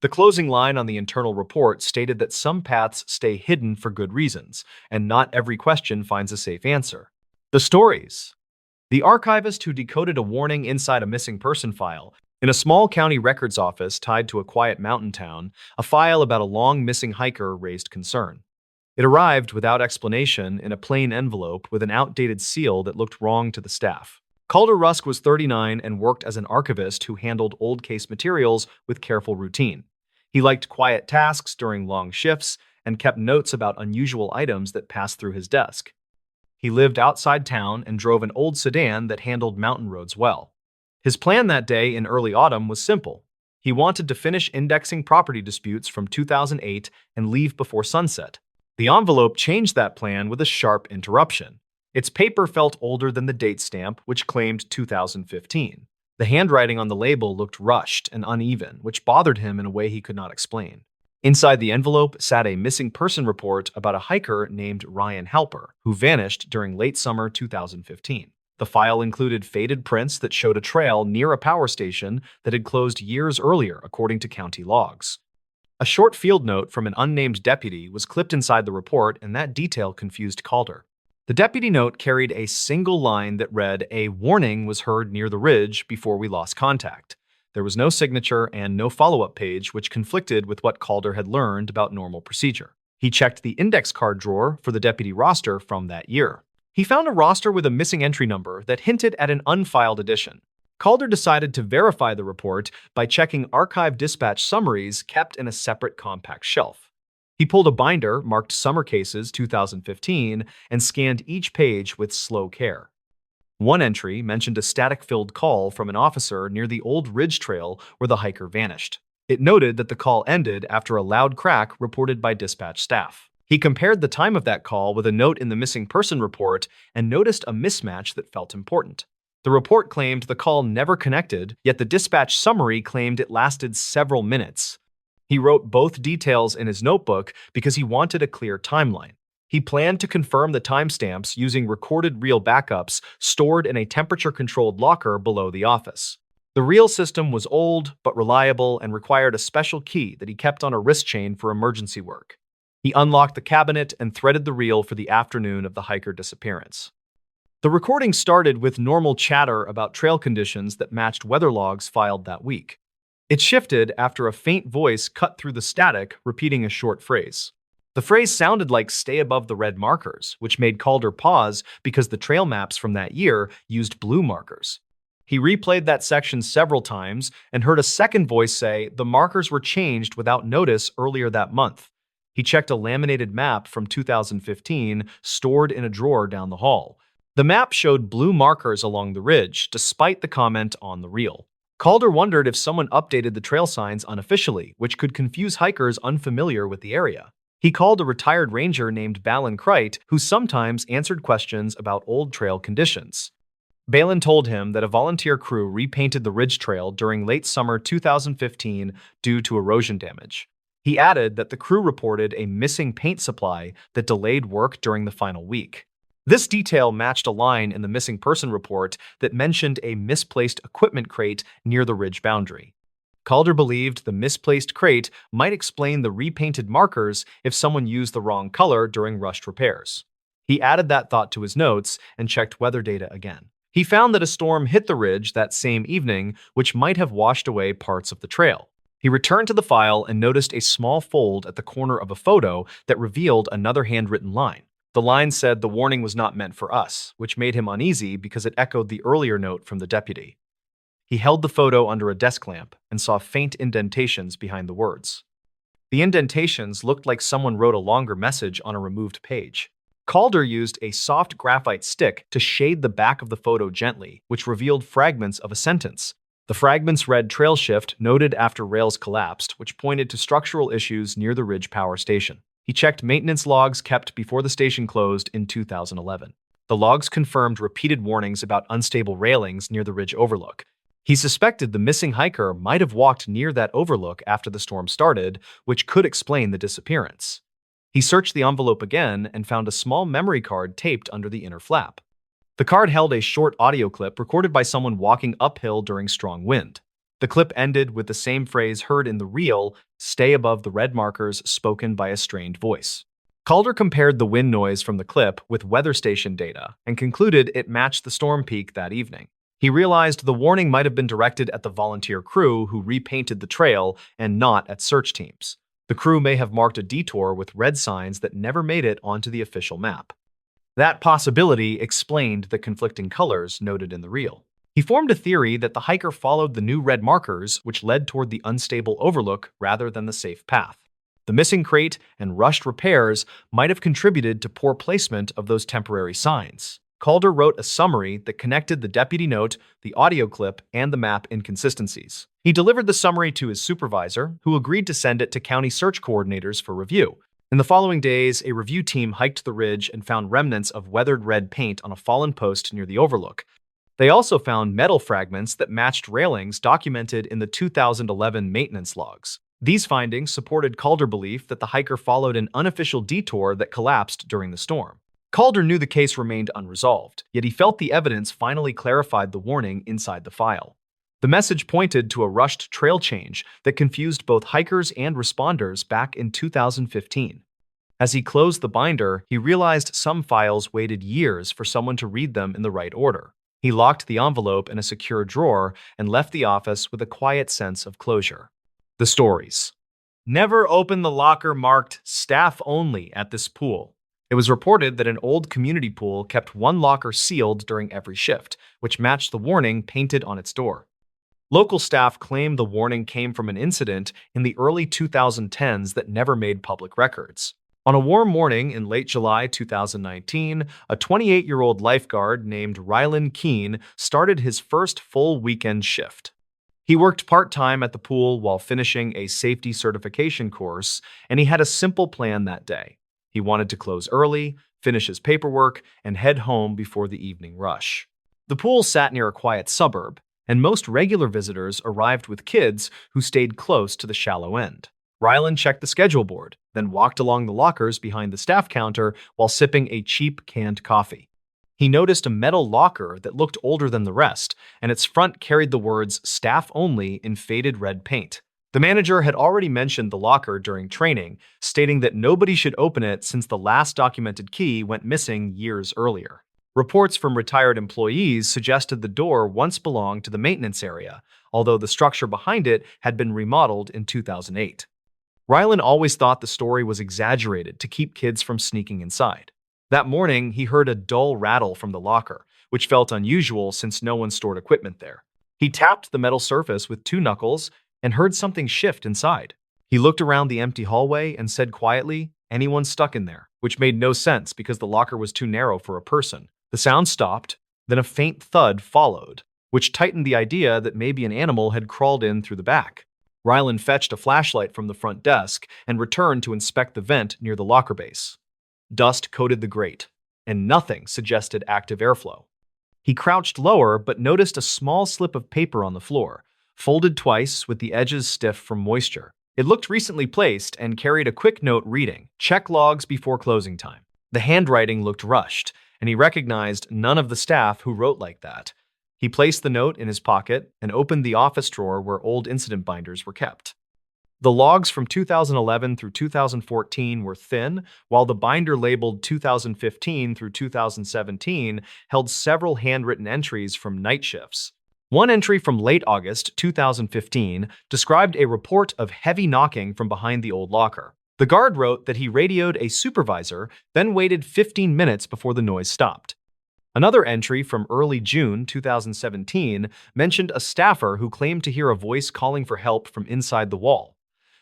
The closing line on the internal report stated that some paths stay hidden for good reasons, and not every question finds a safe answer. The stories. The archivist who decoded a warning inside a missing person file in a small county records office tied to a quiet mountain town, a file about a long missing hiker raised concern. It arrived without explanation in a plain envelope with an outdated seal that looked wrong to the staff. Calder Rusk was 39 and worked as an archivist who handled old case materials with careful routine. He liked quiet tasks during long shifts and kept notes about unusual items that passed through his desk. He lived outside town and drove an old sedan that handled mountain roads well. His plan that day in early autumn was simple. He wanted to finish indexing property disputes from 2008 and leave before sunset. The envelope changed that plan with a sharp interruption. Its paper felt older than the date stamp, which claimed 2015. The handwriting on the label looked rushed and uneven, which bothered him in a way he could not explain. Inside the envelope sat a missing person report about a hiker named Ryan Halper, who vanished during late summer 2015. The file included faded prints that showed a trail near a power station that had closed years earlier, according to county logs. A short field note from an unnamed deputy was clipped inside the report, and that detail confused Calder. The deputy note carried a single line that read, "A warning was heard near the ridge before we lost contact." There was no signature and no follow-up page, which conflicted with what Calder had learned about normal procedure. He checked the index card drawer for the deputy roster from that year. He found a roster with a missing entry number that hinted at an unfiled edition. Calder decided to verify the report by checking archive dispatch summaries kept in a separate compact shelf. He pulled a binder marked Summer Cases 2015 and scanned each page with slow care. One entry mentioned a static-filled call from an officer near the old ridge trail where the hiker vanished. It noted that the call ended after a loud crack reported by dispatch staff. He compared the time of that call with a note in the missing person report and noticed a mismatch that felt important. The report claimed the call never connected, yet the dispatch summary claimed it lasted several minutes. He wrote both details in his notebook because he wanted a clear timeline. He planned to confirm the timestamps using recorded reel backups stored in a temperature-controlled locker below the office. The reel system was old but reliable and required a special key that he kept on a wrist chain for emergency work. He unlocked the cabinet and threaded the reel for the afternoon of the hiker disappearance. The recording started with normal chatter about trail conditions that matched weather logs filed that week. It shifted after a faint voice cut through the static, repeating a short phrase. The phrase sounded like "stay above the red markers," which made Calder pause because the trail maps from that year used blue markers. He replayed that section several times and heard a second voice say the markers were changed without notice earlier that month. He checked a laminated map from 2015 stored in a drawer down the hall. The map showed blue markers along the ridge, despite the comment on the reel. Calder wondered if someone updated the trail signs unofficially, which could confuse hikers unfamiliar with the area. He called a retired ranger named Ballen, who sometimes answered questions about old trail conditions. Ballen told him that a volunteer crew repainted the ridge trail during late summer 2015 due to erosion damage. He added that the crew reported a missing paint supply that delayed work during the final week. This detail matched a line in the missing person report that mentioned a misplaced equipment crate near the ridge boundary. Calder believed the misplaced crate might explain the repainted markers if someone used the wrong color during rushed repairs. He added that thought to his notes and checked weather data again. He found that a storm hit the ridge that same evening, which might have washed away parts of the trail. He returned to the file and noticed a small fold at the corner of a photo that revealed another handwritten line. The line said the warning was not meant for us, which made him uneasy because it echoed the earlier note from the deputy. He held the photo under a desk lamp and saw faint indentations behind the words. The indentations looked like someone wrote a longer message on a removed page. Calder used a soft graphite stick to shade the back of the photo gently, which revealed fragments of a sentence. The fragments read trail shift noted after rails collapsed, which pointed to structural issues near the Ridge Power Station. He checked maintenance logs kept before the station closed in 2011. The logs confirmed repeated warnings about unstable railings near the ridge overlook. He suspected the missing hiker might have walked near that overlook after the storm started, which could explain the disappearance. He searched the envelope again and found a small memory card taped under the inner flap. The card held a short audio clip recorded by someone walking uphill during strong wind. The clip ended with the same phrase heard in the reel, "Stay above the red markers," spoken by a strained voice. Calder compared the wind noise from the clip with weather station data and concluded it matched the storm peak that evening. He realized the warning might have been directed at the volunteer crew who repainted the trail and not at search teams. The crew may have marked a detour with red signs that never made it onto the official map. That possibility explained the conflicting colors noted in the reel. He formed a theory that the hiker followed the new red markers, which led toward the unstable overlook rather than the safe path. The missing crate and rushed repairs might have contributed to poor placement of those temporary signs. Calder wrote a summary that connected the deputy note, the audio clip, and the map inconsistencies. He delivered the summary to his supervisor, who agreed to send it to county search coordinators for review. In the following days, a review team hiked the ridge and found remnants of weathered red paint on a fallen post near the overlook. They also found metal fragments that matched railings documented in the 2011 maintenance logs. These findings supported Calder's belief that the hiker followed an unofficial detour that collapsed during the storm. Calder knew the case remained unresolved, yet he felt the evidence finally clarified the warning inside the file. The message pointed to a rushed trail change that confused both hikers and responders back in 2015. As he closed the binder, he realized some files waited years for someone to read them in the right order. He locked the envelope in a secure drawer and left the office with a quiet sense of closure. The stories. Never open the locker marked "staff only" at this pool. It was reported that an old community pool kept one locker sealed during every shift, which matched the warning painted on its door. Local staff claimed the warning came from an incident in the early 2010s that never made public records. On a warm morning in late July 2019, a 28-year-old lifeguard named Rylan Keene started his first full weekend shift. He worked part-time at the pool while finishing a safety certification course, and he had a simple plan that day. He wanted to close early, finish his paperwork, and head home before the evening rush. The pool sat near a quiet suburb, and most regular visitors arrived with kids who stayed close to the shallow end. Rylan checked the schedule board, then walked along the lockers behind the staff counter while sipping a cheap canned coffee. He noticed a metal locker that looked older than the rest, and its front carried the words "Staff Only" in faded red paint. The manager had already mentioned the locker during training, stating that nobody should open it since the last documented key went missing years earlier. Reports from retired employees suggested the door once belonged to the maintenance area, although the structure behind it had been remodeled in 2008. Rylan always thought the story was exaggerated to keep kids from sneaking inside. That morning, he heard a dull rattle from the locker, which felt unusual since no one stored equipment there. He tapped the metal surface with two knuckles and heard something shift inside. He looked around the empty hallway and said quietly, "Anyone stuck in there?" which made no sense because the locker was too narrow for a person. The sound stopped, then a faint thud followed, which tightened the idea that maybe an animal had crawled in through the back. Rylan fetched a flashlight from the front desk and returned to inspect the vent near the locker base. Dust coated the grate, and nothing suggested active airflow. He crouched lower but noticed a small slip of paper on the floor, folded twice with the edges stiff from moisture. It looked recently placed and carried a quick note reading, "Check logs before closing time." The handwriting looked rushed, and he recognized none of the staff who wrote like that. He placed the note in his pocket and opened the office drawer where old incident binders were kept. The logs from 2011 through 2014 were thin, while the binder labeled 2015 through 2017 held several handwritten entries from night shifts. One entry from late August 2015 described a report of heavy knocking from behind the old locker. The guard wrote that he radioed a supervisor, then waited 15 minutes before the noise stopped. Another entry from early June 2017 mentioned a staffer who claimed to hear a voice calling for help from inside the wall.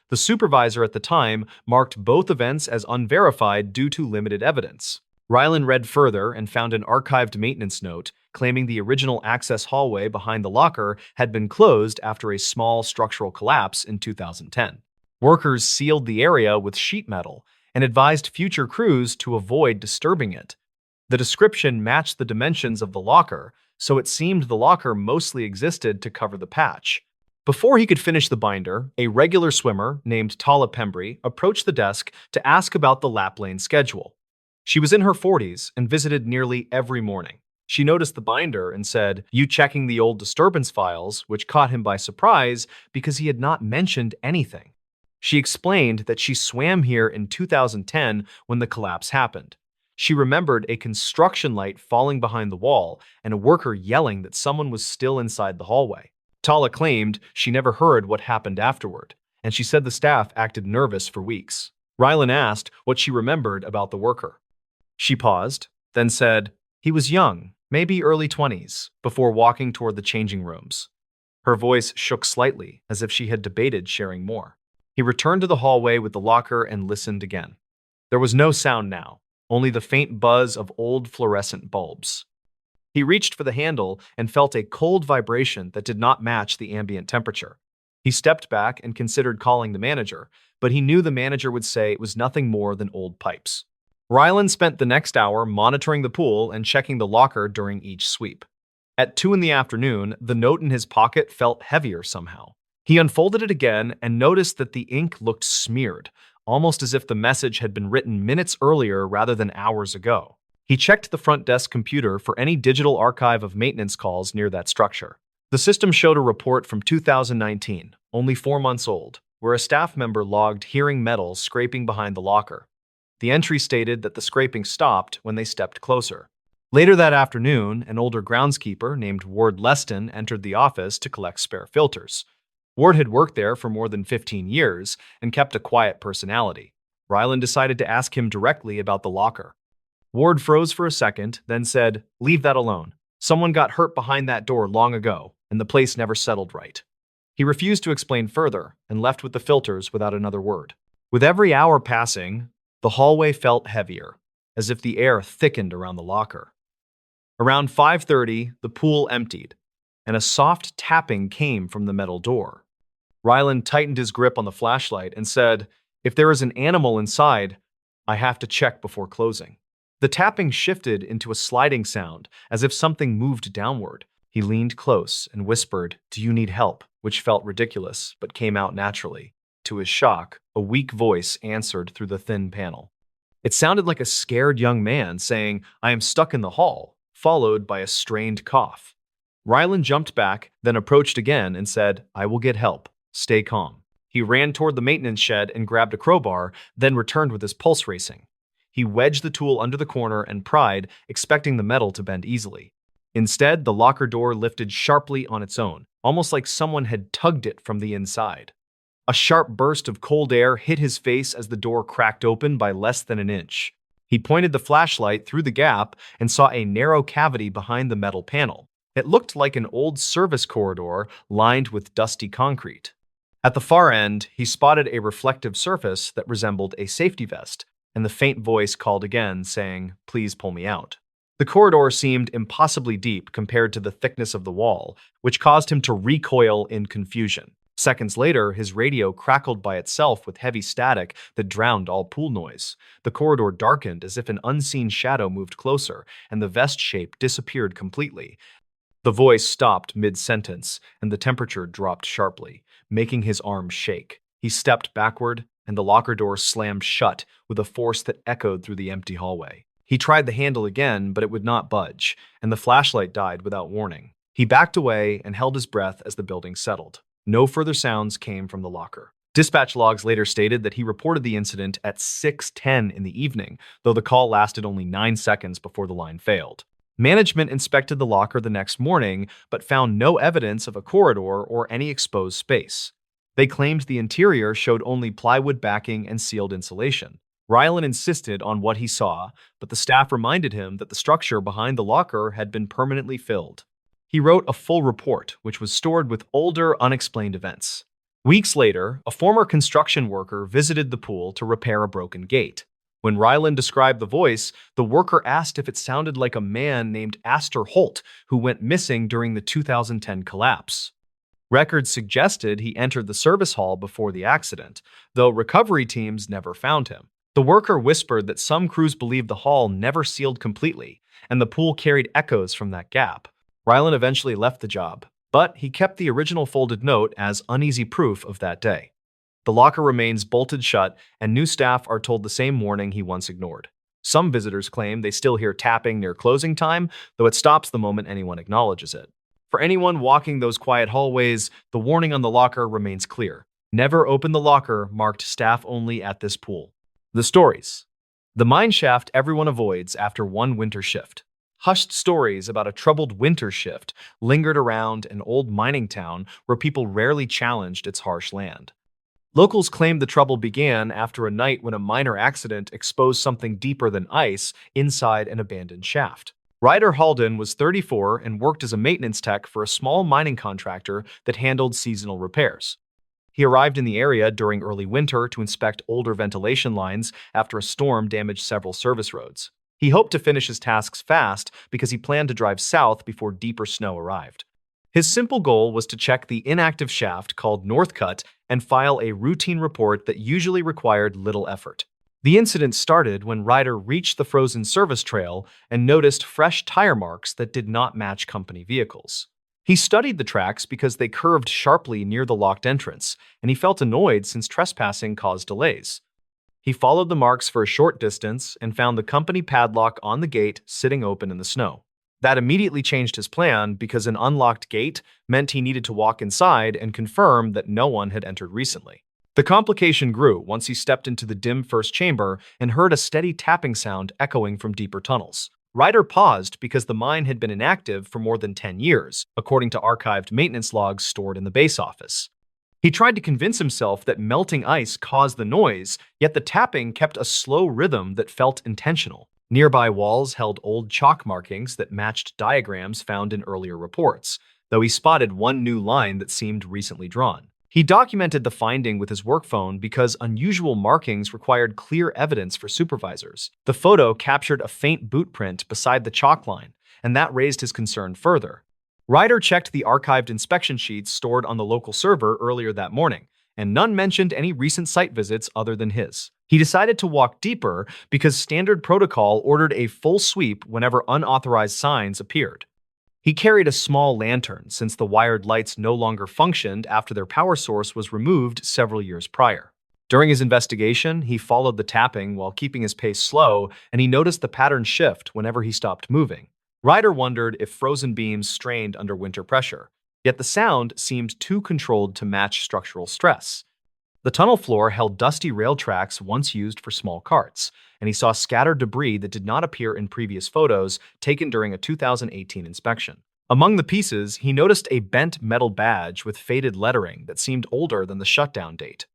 The supervisor at the time marked both events as unverified due to limited evidence. Rylan read further and found an archived maintenance note claiming the original access hallway behind the locker had been closed after a small structural collapse in 2010. Workers sealed the area with sheet metal and advised future crews to avoid disturbing it. The description matched the dimensions of the locker, so it seemed the locker mostly existed to cover the patch. Before he could finish the binder, a regular swimmer named Tala Pembry approached the desk to ask about the lap lane schedule. She was in her 40s and visited nearly every morning. She noticed the binder and said, "You checking the old disturbance files," which caught him by surprise because he had not mentioned anything. She explained that she swam here in 2010 when the collapse happened. She remembered a construction light falling behind the wall and a worker yelling that someone was still inside the hallway. Tala claimed she never heard what happened afterward, and she said the staff acted nervous for weeks. Rylan asked what she remembered about the worker. She paused, then said, "He was young, maybe early 20s, before walking toward the changing rooms." Her voice shook slightly, as if she had debated sharing more. He returned to the hallway with the locker and listened again. There was no sound now, only the faint buzz of old fluorescent bulbs. He reached for the handle and felt a cold vibration that did not match the ambient temperature. He stepped back and considered calling the manager, but he knew the manager would say it was nothing more than old pipes. Rylan spent the next hour monitoring the pool and checking the locker during each sweep. At 2 in the afternoon, the note in his pocket felt heavier somehow. He unfolded it again and noticed that the ink looked smeared, almost as if the message had been written minutes earlier rather than hours ago. He checked the front desk computer for any digital archive of maintenance calls near that structure. The system showed a report from 2019, only 4 months old, where a staff member logged hearing metal scraping behind the locker. The entry stated that the scraping stopped when they stepped closer. Later that afternoon, an older groundskeeper named Ward Leston entered the office to collect spare filters. Ward had worked there for more than 15 years and kept a quiet personality. Rylan decided to ask him directly about the locker. Ward froze for a second, then said, "Leave that alone. Someone got hurt behind that door long ago, and the place never settled right." He refused to explain further and left with the filters without another word. With every hour passing, the hallway felt heavier, as if the air thickened around the locker. Around 5:30, the pool emptied, and a soft tapping came from the metal door. Rylan tightened his grip on the flashlight and said, "If there is an animal inside, I have to check before closing." The tapping shifted into a sliding sound, as if something moved downward. He leaned close and whispered, "Do you need help?" which felt ridiculous, but came out naturally. To his shock, a weak voice answered through the thin panel. It sounded like a scared young man saying, "I am stuck in the hall," followed by a strained cough. Rylan jumped back, then approached again and said, "I will get help. Stay calm." He ran toward the maintenance shed and grabbed a crowbar, then returned with his pulse racing. He wedged the tool under the corner and pried, expecting the metal to bend easily. Instead, the locker door lifted sharply on its own, almost like someone had tugged it from the inside. A sharp burst of cold air hit his face as the door cracked open by less than an inch. He pointed the flashlight through the gap and saw a narrow cavity behind the metal panel. It looked like an old service corridor lined with dusty concrete. At the far end, he spotted a reflective surface that resembled a safety vest, and the faint voice called again, saying, "Please pull me out." The corridor seemed impossibly deep compared to the thickness of the wall, which caused him to recoil in confusion. Seconds later, his radio crackled by itself with heavy static that drowned all pool noise. The corridor darkened as if an unseen shadow moved closer, and the vest shape disappeared completely. The voice stopped mid-sentence, and the temperature dropped sharply, making his arms shake. He stepped backward, and the locker door slammed shut with a force that echoed through the empty hallway. He tried the handle again, but it would not budge, and the flashlight died without warning. He backed away and held his breath as the building settled. No further sounds came from the locker. Dispatch logs later stated that he reported the incident at 6:10 in the evening, though the call lasted only 9 seconds before the line failed. Management inspected the locker the next morning, but found no evidence of a corridor or any exposed space. They claimed the interior showed only plywood backing and sealed insulation. Rylan insisted on what he saw, but the staff reminded him that the structure behind the locker had been permanently filled. He wrote a full report, which was stored with older, unexplained events. Weeks later, a former construction worker visited the pool to repair a broken gate. When Rylan described the voice, the worker asked if it sounded like a man named Astor Holt, who went missing during the 2010 collapse. Records suggested he entered the service hall before the accident, though recovery teams never found him. The worker whispered that some crews believed the hall never sealed completely, and the pool carried echoes from that gap. Rylan eventually left the job, but he kept the original folded note as uneasy proof of that day. The locker remains bolted shut, and new staff are told the same warning he once ignored. Some visitors claim they still hear tapping near closing time, though it stops the moment anyone acknowledges it. For anyone walking those quiet hallways, the warning on the locker remains clear. Never open the locker marked staff only at this pool. The stories. The mine shaft everyone avoids after one winter shift. Hushed stories about a troubled winter shift lingered around an old mining town where people rarely challenged its harsh land. Locals claimed the trouble began after a night when a minor accident exposed something deeper than ice inside an abandoned shaft. Ryder Halden was 34 and worked as a maintenance tech for a small mining contractor that handled seasonal repairs. He arrived in the area during early winter to inspect older ventilation lines after a storm damaged several service roads. He hoped to finish his tasks fast because he planned to drive south before deeper snow arrived. His simple goal was to check the inactive shaft called Northcut and file a routine report that usually required little effort. The incident started when Ryder reached the frozen service trail and noticed fresh tire marks that did not match company vehicles. He studied the tracks because they curved sharply near the locked entrance, and he felt annoyed since trespassing caused delays. He followed the marks for a short distance and found the company padlock on the gate sitting open in the snow. That immediately changed his plan because an unlocked gate meant he needed to walk inside and confirm that no one had entered recently. The complication grew once he stepped into the dim first chamber and heard a steady tapping sound echoing from deeper tunnels. Ryder paused because the mine had been inactive for more than 10 years, according to archived maintenance logs stored in the base office. He tried to convince himself that melting ice caused the noise, yet the tapping kept a slow rhythm that felt intentional. Nearby walls held old chalk markings that matched diagrams found in earlier reports, though he spotted one new line that seemed recently drawn. He documented the finding with his work phone because unusual markings required clear evidence for supervisors. The photo captured a faint boot print beside the chalk line, and that raised his concern further. Ryder checked the archived inspection sheets stored on the local server earlier that morning, and none mentioned any recent site visits other than his. He decided to walk deeper because standard protocol ordered a full sweep whenever unauthorized signs appeared. He carried a small lantern since the wired lights no longer functioned after their power source was removed several years prior. During his investigation, he followed the tapping while keeping his pace slow, and he noticed the pattern shift whenever he stopped moving. Ryder wondered if frozen beams strained under winter pressure, yet the sound seemed too controlled to match structural stress. The tunnel floor held dusty rail tracks once used for small carts, and he saw scattered debris that did not appear in previous photos taken during a 2018 inspection. Among the pieces, he noticed a bent metal badge with faded lettering that seemed older than the shutdown date.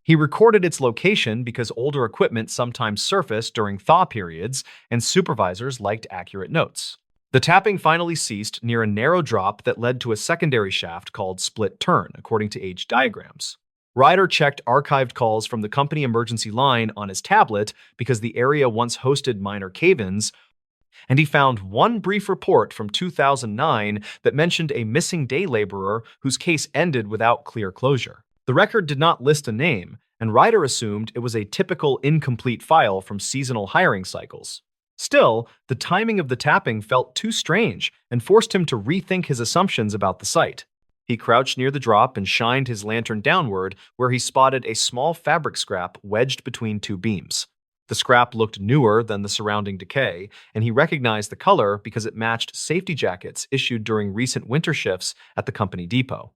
He recorded its location because older equipment sometimes surfaced during thaw periods, and supervisors liked accurate notes. The tapping finally ceased near a narrow drop that led to a secondary shaft called split turn, according to age diagrams. Ryder checked archived calls from the company emergency line on his tablet because the area once hosted minor cave-ins, and he found one brief report from 2009 that mentioned a missing day laborer whose case ended without clear closure. The record did not list a name, and Ryder assumed it was a typical incomplete file from seasonal hiring cycles. Still, the timing of the tapping felt too strange and forced him to rethink his assumptions about the site. He crouched near the drop and shined his lantern downward, where he spotted a small fabric scrap wedged between two beams. The scrap looked newer than the surrounding decay, and he recognized the color because it matched safety jackets issued during recent winter shifts at the company depot.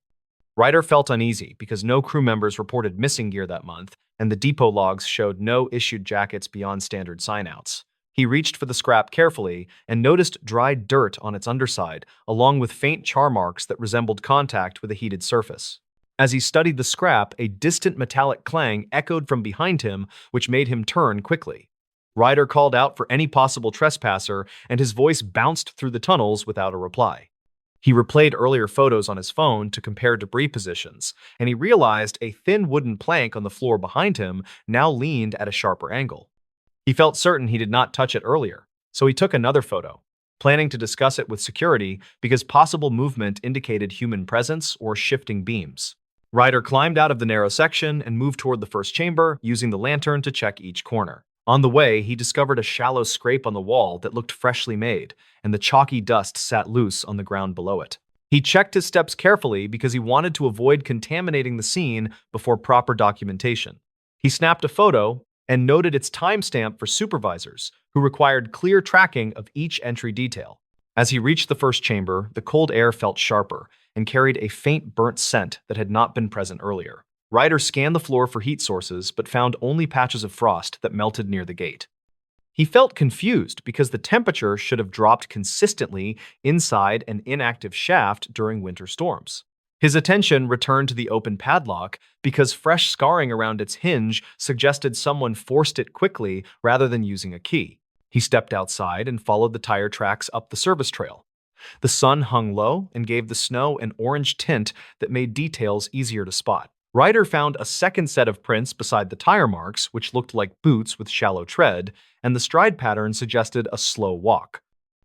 Ryder felt uneasy because no crew members reported missing gear that month, and the depot logs showed no issued jackets beyond standard signouts. He reached for the scrap carefully and noticed dried dirt on its underside, along with faint char marks that resembled contact with a heated surface. As he studied the scrap, a distant metallic clang echoed from behind him, which made him turn quickly. Ryder called out for any possible trespasser, and his voice bounced through the tunnels without a reply. He replayed earlier photos on his phone to compare debris positions, and he realized a thin wooden plank on the floor behind him now leaned at a sharper angle. He felt certain he did not touch it earlier, so he took another photo, planning to discuss it with security because possible movement indicated human presence or shifting beams. Ryder climbed out of the narrow section and moved toward the first chamber, using the lantern to check each corner. On the way, he discovered a shallow scrape on the wall that looked freshly made, and the chalky dust sat loose on the ground below it. He checked his steps carefully because he wanted to avoid contaminating the scene before proper documentation. He snapped a photo and noted its timestamp for supervisors, who required clear tracking of each entry detail. As he reached the first chamber, the cold air felt sharper and carried a faint burnt scent that had not been present earlier. Ryder scanned the floor for heat sources but found only patches of frost that melted near the gate. He felt confused because the temperature should have dropped consistently inside an inactive shaft during winter storms. His attention returned to the open padlock because fresh scarring around its hinge suggested someone forced it quickly rather than using a key. He stepped outside and followed the tire tracks up the service trail. The sun hung low and gave the snow an orange tint that made details easier to spot. Ryder found a second set of prints beside the tire marks, which looked like boots with shallow tread, and the stride pattern suggested a slow walk.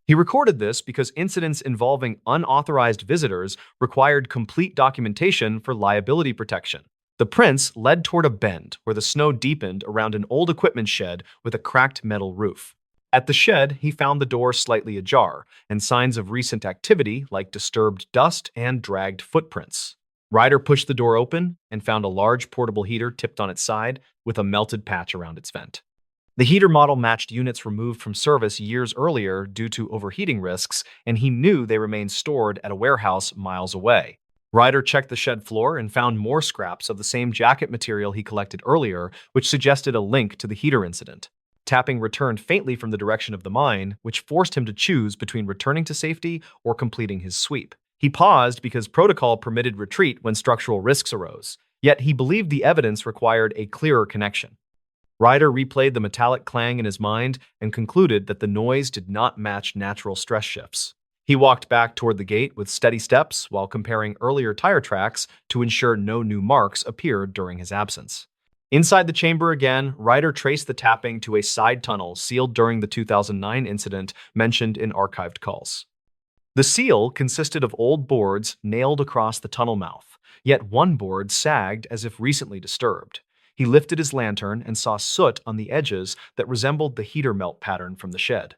He recorded this because incidents involving unauthorized visitors required complete documentation for liability protection. The prints led toward a bend where the snow deepened around an old equipment shed with a cracked metal roof. At the shed, he found the door slightly ajar and signs of recent activity like disturbed dust and dragged footprints. Ryder pushed the door open and found a large portable heater tipped on its side with a melted patch around its vent. The heater model matched units removed from service years earlier due to overheating risks, and he knew they remained stored at a warehouse miles away. Ryder checked the shed floor and found more scraps of the same jacket material he collected earlier, which suggested a link to the heater incident. Tapping returned faintly from the direction of the mine, which forced him to choose between returning to safety or completing his sweep. He paused because protocol permitted retreat when structural risks arose, yet he believed the evidence required a clearer connection. Ryder replayed the metallic clang in his mind and concluded that the noise did not match natural stress shifts. He walked back toward the gate with steady steps while comparing earlier tire tracks to ensure no new marks appeared during his absence. Inside the chamber again, Ryder traced the tapping to a side tunnel sealed during the 2009 incident mentioned in archived calls. The seal consisted of old boards nailed across the tunnel mouth, yet one board sagged as if recently disturbed. He lifted his lantern and saw soot on the edges that resembled the heater melt pattern from the shed.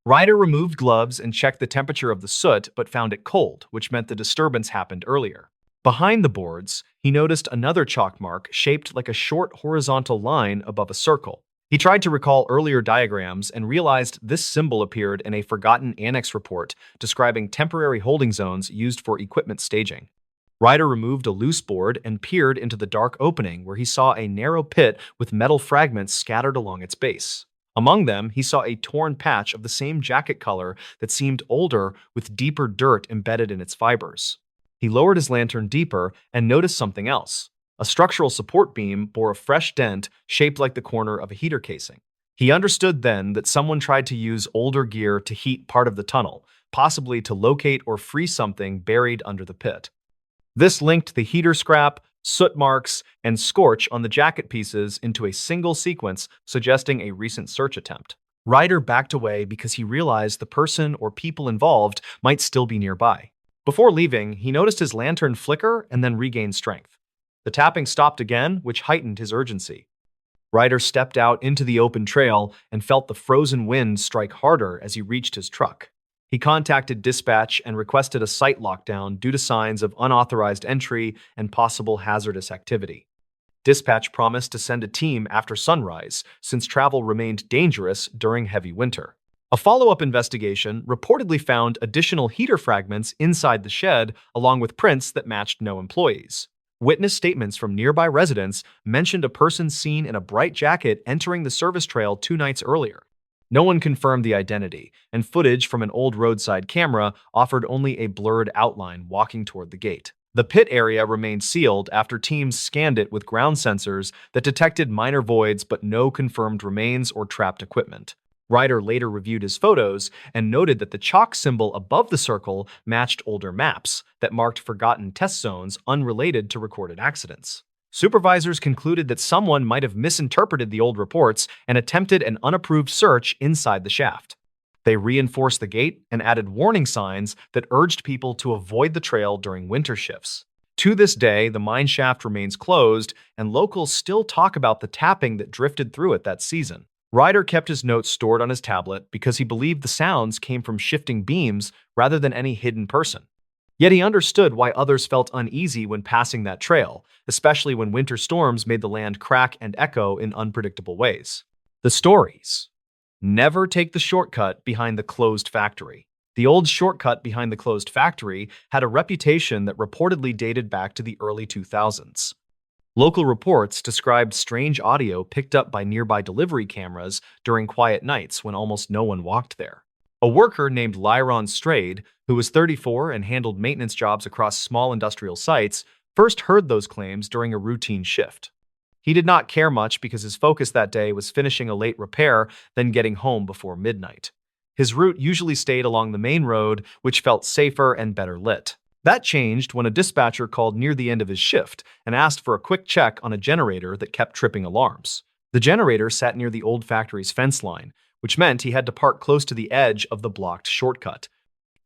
Ryder removed gloves and checked the temperature of the soot but found it cold, which meant the disturbance happened earlier. Behind the boards, he noticed another chalk mark shaped like a short horizontal line above a circle. He tried to recall earlier diagrams and realized this symbol appeared in a forgotten annex report describing temporary holding zones used for equipment staging. Ryder removed a loose board and peered into the dark opening where he saw a narrow pit with metal fragments scattered along its base. Among them, he saw a torn patch of the same jacket color that seemed older with deeper dirt embedded in its fibers. He lowered his lantern deeper and noticed something else. A structural support beam bore a fresh dent shaped like the corner of a heater casing. He understood then that someone tried to use older gear to heat part of the tunnel, possibly to locate or free something buried under the pit. This linked the heater scrap, soot marks, and scorch on the jacket pieces into a single sequence, suggesting a recent search attempt. Ryder backed away because he realized the person or people involved might still be nearby. Before leaving, he noticed his lantern flicker and then regain strength. The tapping stopped again, which heightened his urgency. Ryder stepped out into the open trail and felt the frozen wind strike harder as he reached his truck. He contacted dispatch and requested a site lockdown due to signs of unauthorized entry and possible hazardous activity. Dispatch promised to send a team after sunrise since travel remained dangerous during heavy winter. A follow-up investigation reportedly found additional heater fragments inside the shed along with prints that matched no employees. Witness statements from nearby residents mentioned a person seen in a bright jacket entering the service trail 2 nights earlier. No one confirmed the identity, and footage from an old roadside camera offered only a blurred outline walking toward the gate. The pit area remained sealed after teams scanned it with ground sensors that detected minor voids but no confirmed remains or trapped equipment. Ryder later reviewed his photos and noted that the chalk symbol above the circle matched older maps that marked forgotten test zones unrelated to recorded accidents. Supervisors concluded that someone might have misinterpreted the old reports and attempted an unapproved search inside the shaft. They reinforced the gate and added warning signs that urged people to avoid the trail during winter shifts. To this day, the mine shaft remains closed, and locals still talk about the tapping that drifted through it that season. Ryder kept his notes stored on his tablet because he believed the sounds came from shifting beams rather than any hidden person. Yet he understood why others felt uneasy when passing that trail, especially when winter storms made the land crack and echo in unpredictable ways. The stories. Never take the shortcut behind the closed factory. The old shortcut behind the closed factory had a reputation that reportedly dated back to the early 2000s. Local reports described strange audio picked up by nearby delivery cameras during quiet nights when almost no one walked there. A worker named Lyron Strayed, who was 34 and handled maintenance jobs across small industrial sites, first heard those claims during a routine shift. He did not care much because his focus that day was finishing a late repair, then getting home before midnight. His route usually stayed along the main road, which felt safer and better lit. That changed when a dispatcher called near the end of his shift and asked for a quick check on a generator that kept tripping alarms. The generator sat near the old factory's fence line, which meant he had to park close to the edge of the blocked shortcut.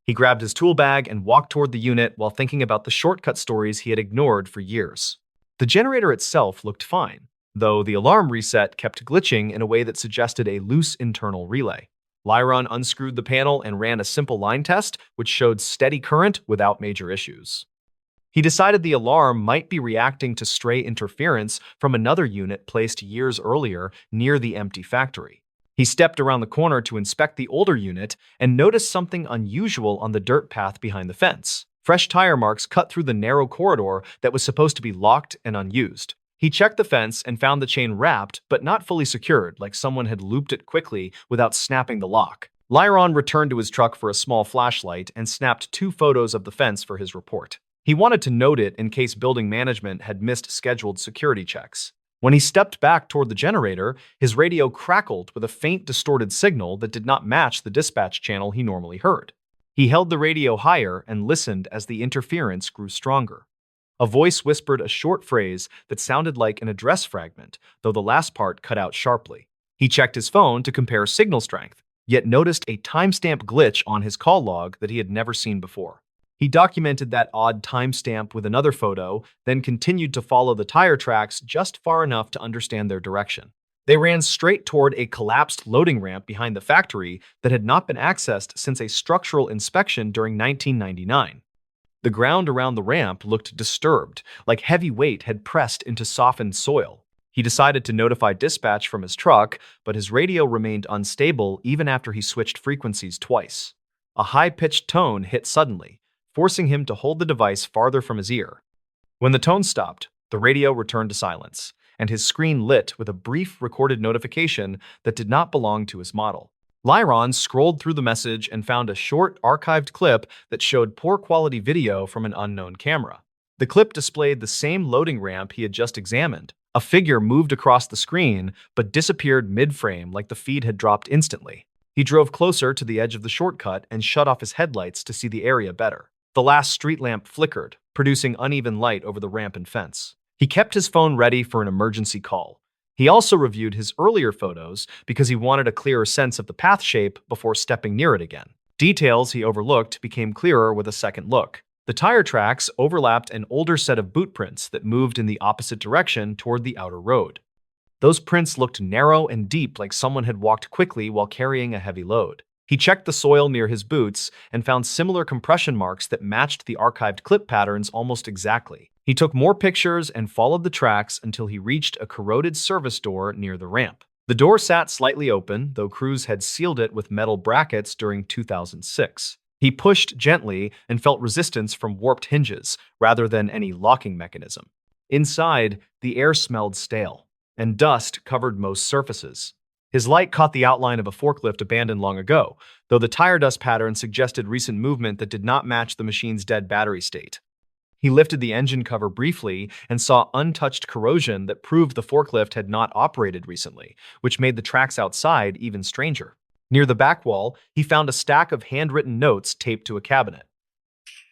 He grabbed his tool bag and walked toward the unit while thinking about the shortcut stories he had ignored for years. The generator itself looked fine, though the alarm reset kept glitching in a way that suggested a loose internal relay. Lyron unscrewed the panel and ran a simple line test, which showed steady current without major issues. He decided the alarm might be reacting to stray interference from another unit placed years earlier near the empty factory. He stepped around the corner to inspect the older unit and noticed something unusual on the dirt path behind the fence. Fresh tire marks cut through the narrow corridor that was supposed to be locked and unused. He checked the fence and found the chain wrapped but not fully secured, like someone had looped it quickly without snapping the lock. Lyron returned to his truck for a small flashlight and snapped 2 photos of the fence for his report. He wanted to note it in case building management had missed scheduled security checks. When he stepped back toward the generator, his radio crackled with a faint distorted signal that did not match the dispatch channel he normally heard. He held the radio higher and listened as the interference grew stronger. A voice whispered a short phrase that sounded like an address fragment, though the last part cut out sharply. He checked his phone to compare signal strength, yet noticed a timestamp glitch on his call log that he had never seen before. He documented that odd timestamp with another photo, then continued to follow the tire tracks just far enough to understand their direction. They ran straight toward a collapsed loading ramp behind the factory that had not been accessed since a structural inspection during 1999. The ground around the ramp looked disturbed, like heavy weight had pressed into softened soil. He decided to notify dispatch from his truck, but his radio remained unstable even after he switched frequencies twice. A high-pitched tone hit suddenly, forcing him to hold the device farther from his ear. When the tone stopped, the radio returned to silence, and his screen lit with a brief recorded notification that did not belong to his model. Lyron scrolled through the message and found a short, archived clip that showed poor quality video from an unknown camera. The clip displayed the same loading ramp he had just examined. A figure moved across the screen, but disappeared mid-frame like the feed had dropped instantly. He drove closer to the edge of the shortcut and shut off his headlights to see the area better. The last street lamp flickered, producing uneven light over the ramp and fence. He kept his phone ready for an emergency call. He also reviewed his earlier photos because he wanted a clearer sense of the path shape before stepping near it again. Details he overlooked became clearer with a second look. The tire tracks overlapped an older set of boot prints that moved in the opposite direction toward the outer road. Those prints looked narrow and deep, like someone had walked quickly while carrying a heavy load. He checked the soil near his boots and found similar compression marks that matched the archived clip patterns almost exactly. He took more pictures and followed the tracks until he reached a corroded service door near the ramp. The door sat slightly open, though crews had sealed it with metal brackets during 2006. He pushed gently and felt resistance from warped hinges rather than any locking mechanism. Inside, the air smelled stale, and dust covered most surfaces. His light caught the outline of a forklift abandoned long ago, though the tire dust pattern suggested recent movement that did not match the machine's dead battery state. He lifted the engine cover briefly and saw untouched corrosion that proved the forklift had not operated recently, which made the tracks outside even stranger. Near the back wall, he found a stack of handwritten notes taped to a cabinet.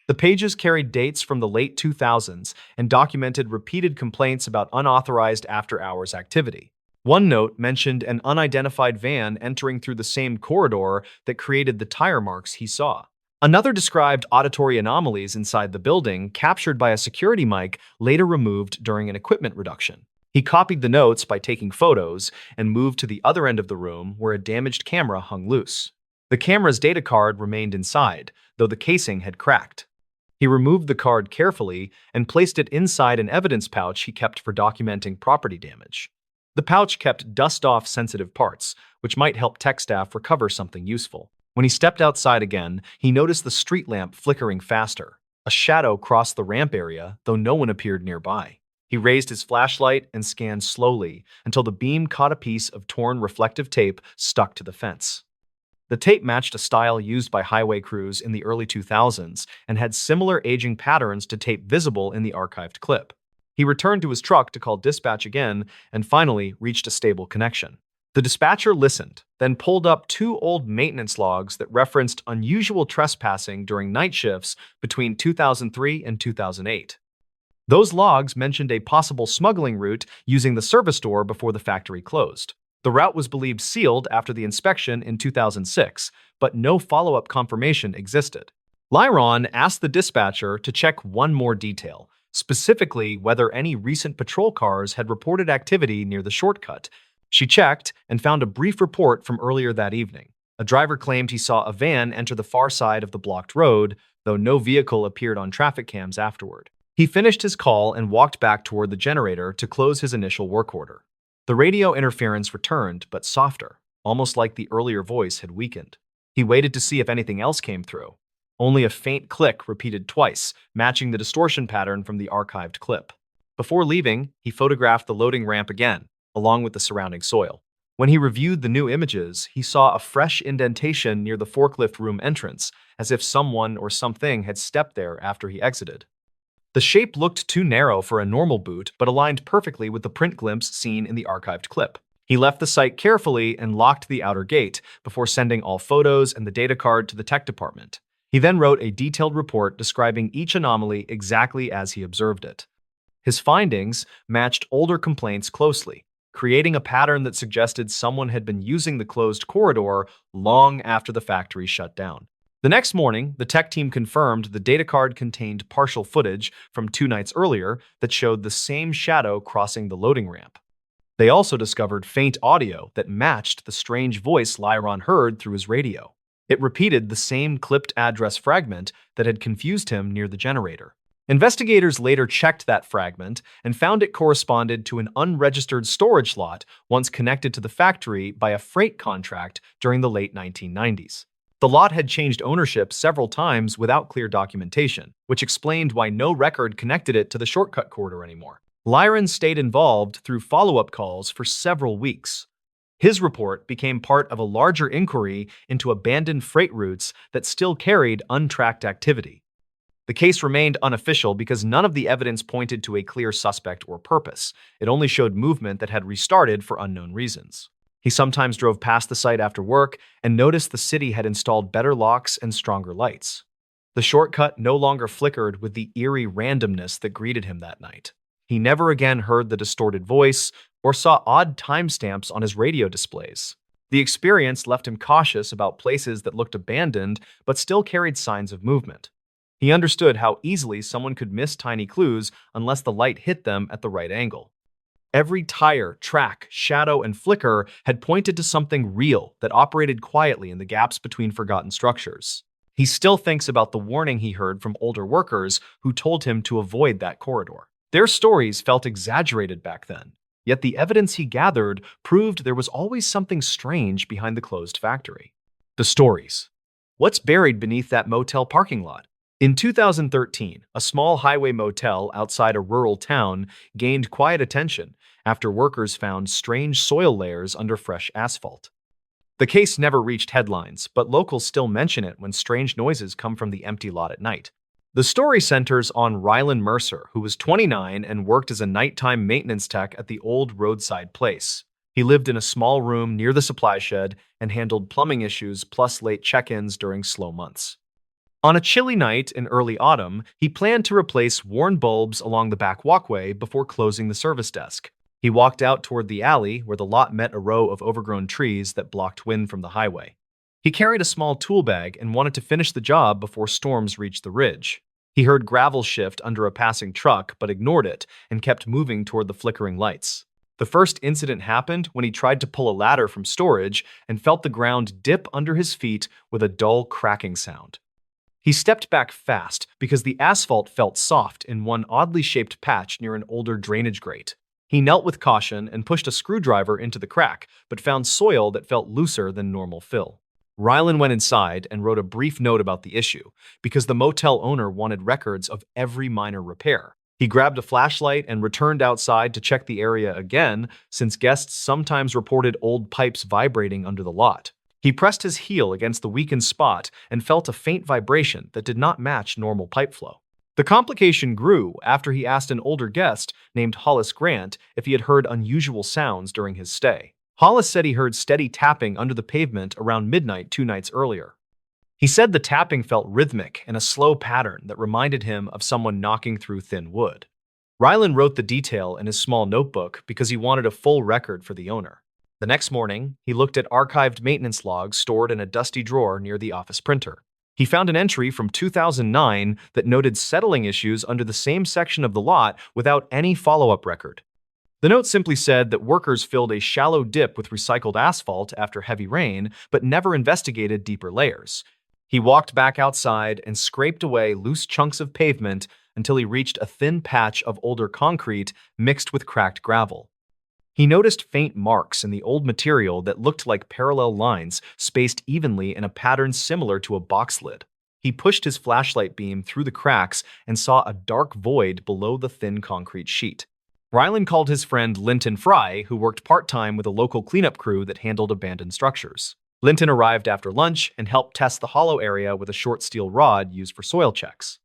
The pages carried dates from the late 2000s and documented repeated complaints about unauthorized after-hours activity. One note mentioned an unidentified van entering through the same corridor that created the tire marks he saw. Another described auditory anomalies inside the building, captured by a security mic later removed during an equipment reduction. He copied the notes by taking photos and moved to the other end of the room where a damaged camera hung loose. The camera's data card remained inside, though the casing had cracked. He removed the card carefully and placed it inside an evidence pouch he kept for documenting property damage. The pouch kept dust-off sensitive parts, which might help tech staff recover something useful. When he stepped outside again, he noticed the street lamp flickering faster. A shadow crossed the ramp area, though no one appeared nearby. He raised his flashlight and scanned slowly until the beam caught a piece of torn reflective tape stuck to the fence. The tape matched a style used by highway crews in the early 2000s and had similar aging patterns to tape visible in the archived clip. He returned to his truck to call dispatch again and finally reached a stable connection. The dispatcher listened, then pulled up two old maintenance logs that referenced unusual trespassing during night shifts between 2003 and 2008. Those logs mentioned a possible smuggling route using the service door before the factory closed. The route was believed sealed after the inspection in 2006, but no follow-up confirmation existed. Lyron asked the dispatcher to check one more detail, specifically whether any recent patrol cars had reported activity near the shortcut. She checked and found a brief report from earlier that evening. A driver claimed he saw a van enter the far side of the blocked road, though no vehicle appeared on traffic cams afterward. He finished his call and walked back toward the generator to close his initial work order. The radio interference returned, but softer, almost like the earlier voice had weakened. He waited to see if anything else came through. Only a faint click repeated twice, matching the distortion pattern from the archived clip. Before leaving, he photographed the loading ramp again, along with the surrounding soil. When he reviewed the new images, he saw a fresh indentation near the forklift room entrance, as if someone or something had stepped there after he exited. The shape looked too narrow for a normal boot, but aligned perfectly with the print glimpse seen in the archived clip. He left the site carefully and locked the outer gate before sending all photos and the data card to the tech department. He then wrote a detailed report describing each anomaly exactly as he observed it. His findings matched older complaints closely, creating a pattern that suggested someone had been using the closed corridor long after the factory shut down. The next morning, the tech team confirmed the data card contained partial footage from 2 nights earlier that showed the same shadow crossing the loading ramp. They also discovered faint audio that matched the strange voice Lyron heard through his radio. It repeated the same clipped address fragment that had confused him near the generator. Investigators later checked that fragment and found it corresponded to an unregistered storage lot once connected to the factory by a freight contract during the late 1990s. The lot had changed ownership several times without clear documentation, which explained why no record connected it to the shortcut corridor anymore. Lyron stayed involved through follow-up calls for several weeks. His report became part of a larger inquiry into abandoned freight routes that still carried untracked activity. The case remained unofficial because none of the evidence pointed to a clear suspect or purpose. It only showed movement that had restarted for unknown reasons. He sometimes drove past the site after work and noticed the city had installed better locks and stronger lights. The shortcut no longer flickered with the eerie randomness that greeted him that night. He never again heard the distorted voice or saw odd timestamps on his radio displays. The experience left him cautious about places that looked abandoned but still carried signs of movement. He understood how easily someone could miss tiny clues unless the light hit them at the right angle. Every tire, track, shadow, and flicker had pointed to something real that operated quietly in the gaps between forgotten structures. He still thinks about the warning he heard from older workers who told him to avoid that corridor. Their stories felt exaggerated back then, yet the evidence he gathered proved there was always something strange behind the closed factory. The stories. What's buried beneath that motel parking lot? In 2013, a small highway motel outside a rural town gained quiet attention after workers found strange soil layers under fresh asphalt. The case never reached headlines, but locals still mention it when strange noises come from the empty lot at night. The story centers on Rylan Mercer, who was 29 and worked as a nighttime maintenance tech at the old roadside place. He lived in a small room near the supply shed and handled plumbing issues plus late check-ins during slow months. On a chilly night in early autumn, he planned to replace worn bulbs along the back walkway before closing the service desk. He walked out toward the alley where the lot met a row of overgrown trees that blocked wind from the highway. He carried a small tool bag and wanted to finish the job before storms reached the ridge. He heard gravel shift under a passing truck but ignored it and kept moving toward the flickering lights. The first incident happened when he tried to pull a ladder from storage and felt the ground dip under his feet with a dull cracking sound. He stepped back fast because the asphalt felt soft in one oddly shaped patch near an older drainage grate. He knelt with caution and pushed a screwdriver into the crack, but found soil that felt looser than normal fill. Rylan went inside and wrote a brief note about the issue, because the motel owner wanted records of every minor repair. He grabbed a flashlight and returned outside to check the area again, since guests sometimes reported old pipes vibrating under the lot. He pressed his heel against the weakened spot and felt a faint vibration that did not match normal pipe flow. The complication grew after he asked an older guest named Hollis Grant if he had heard unusual sounds during his stay. Hollis said he heard steady tapping under the pavement around midnight 2 nights earlier. He said the tapping felt rhythmic in a slow pattern that reminded him of someone knocking through thin wood. Rylan wrote the detail in his small notebook because he wanted a full record for the owner. The next morning, he looked at archived maintenance logs stored in a dusty drawer near the office printer. He found an entry from 2009 that noted settling issues under the same section of the lot without any follow-up record. The note simply said that workers filled a shallow dip with recycled asphalt after heavy rain, but never investigated deeper layers. He walked back outside and scraped away loose chunks of pavement until he reached a thin patch of older concrete mixed with cracked gravel. He noticed faint marks in the old material that looked like parallel lines spaced evenly in a pattern similar to a box lid. He pushed his flashlight beam through the cracks and saw a dark void below the thin concrete sheet. Rylan called his friend Linton Fry, who worked part-time with a local cleanup crew that handled abandoned structures. Linton arrived after lunch and helped test the hollow area with a short steel rod used for soil checks.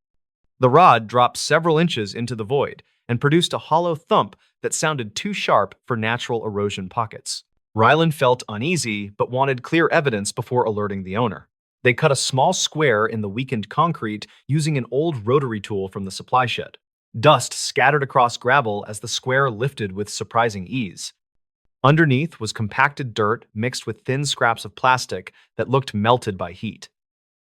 The rod dropped several inches into the void and produced a hollow thump that sounded too sharp for natural erosion pockets. Rylan felt uneasy but wanted clear evidence before alerting the owner. They cut a small square in the weakened concrete using an old rotary tool from the supply shed. Dust scattered across gravel as the square lifted with surprising ease. Underneath was compacted dirt mixed with thin scraps of plastic that looked melted by heat.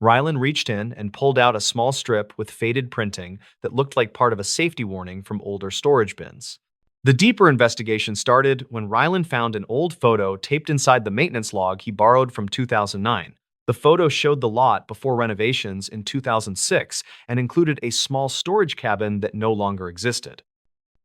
Rylan reached in and pulled out a small strip with faded printing that looked like part of a safety warning from older storage bins. The deeper investigation started when Rylan found an old photo taped inside the maintenance log he borrowed from 2009. The photo showed the lot before renovations in 2006 and included a small storage cabin that no longer existed.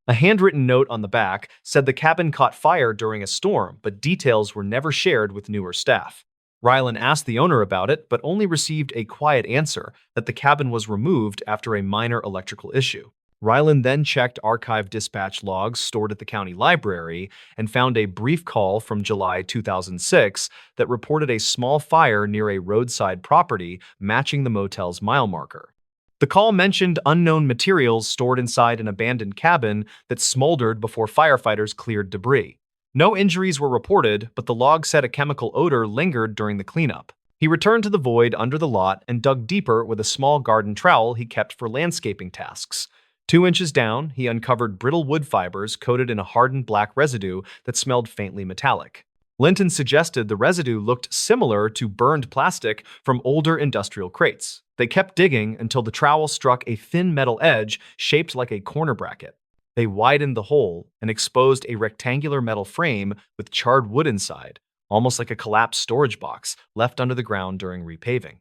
A handwritten note on the back said the cabin caught fire during a storm, but details were never shared with newer staff. Rylan asked the owner about it, but only received a quiet answer that the cabin was removed after a minor electrical issue. Rylan then checked archive dispatch logs stored at the county library and found a brief call from July 2006 that reported a small fire near a roadside property matching the motel's mile marker. The call mentioned unknown materials stored inside an abandoned cabin that smoldered before firefighters cleared debris. No injuries were reported, but the log said a chemical odor lingered during the cleanup. He returned to the void under the lot and dug deeper with a small garden trowel he kept for landscaping tasks. 2 inches down, he uncovered brittle wood fibers coated in a hardened black residue that smelled faintly metallic. Linton suggested the residue looked similar to burned plastic from older industrial crates. They kept digging until the trowel struck a thin metal edge shaped like a corner bracket. They widened the hole and exposed a rectangular metal frame with charred wood inside, almost like a collapsed storage box left under the ground during repaving.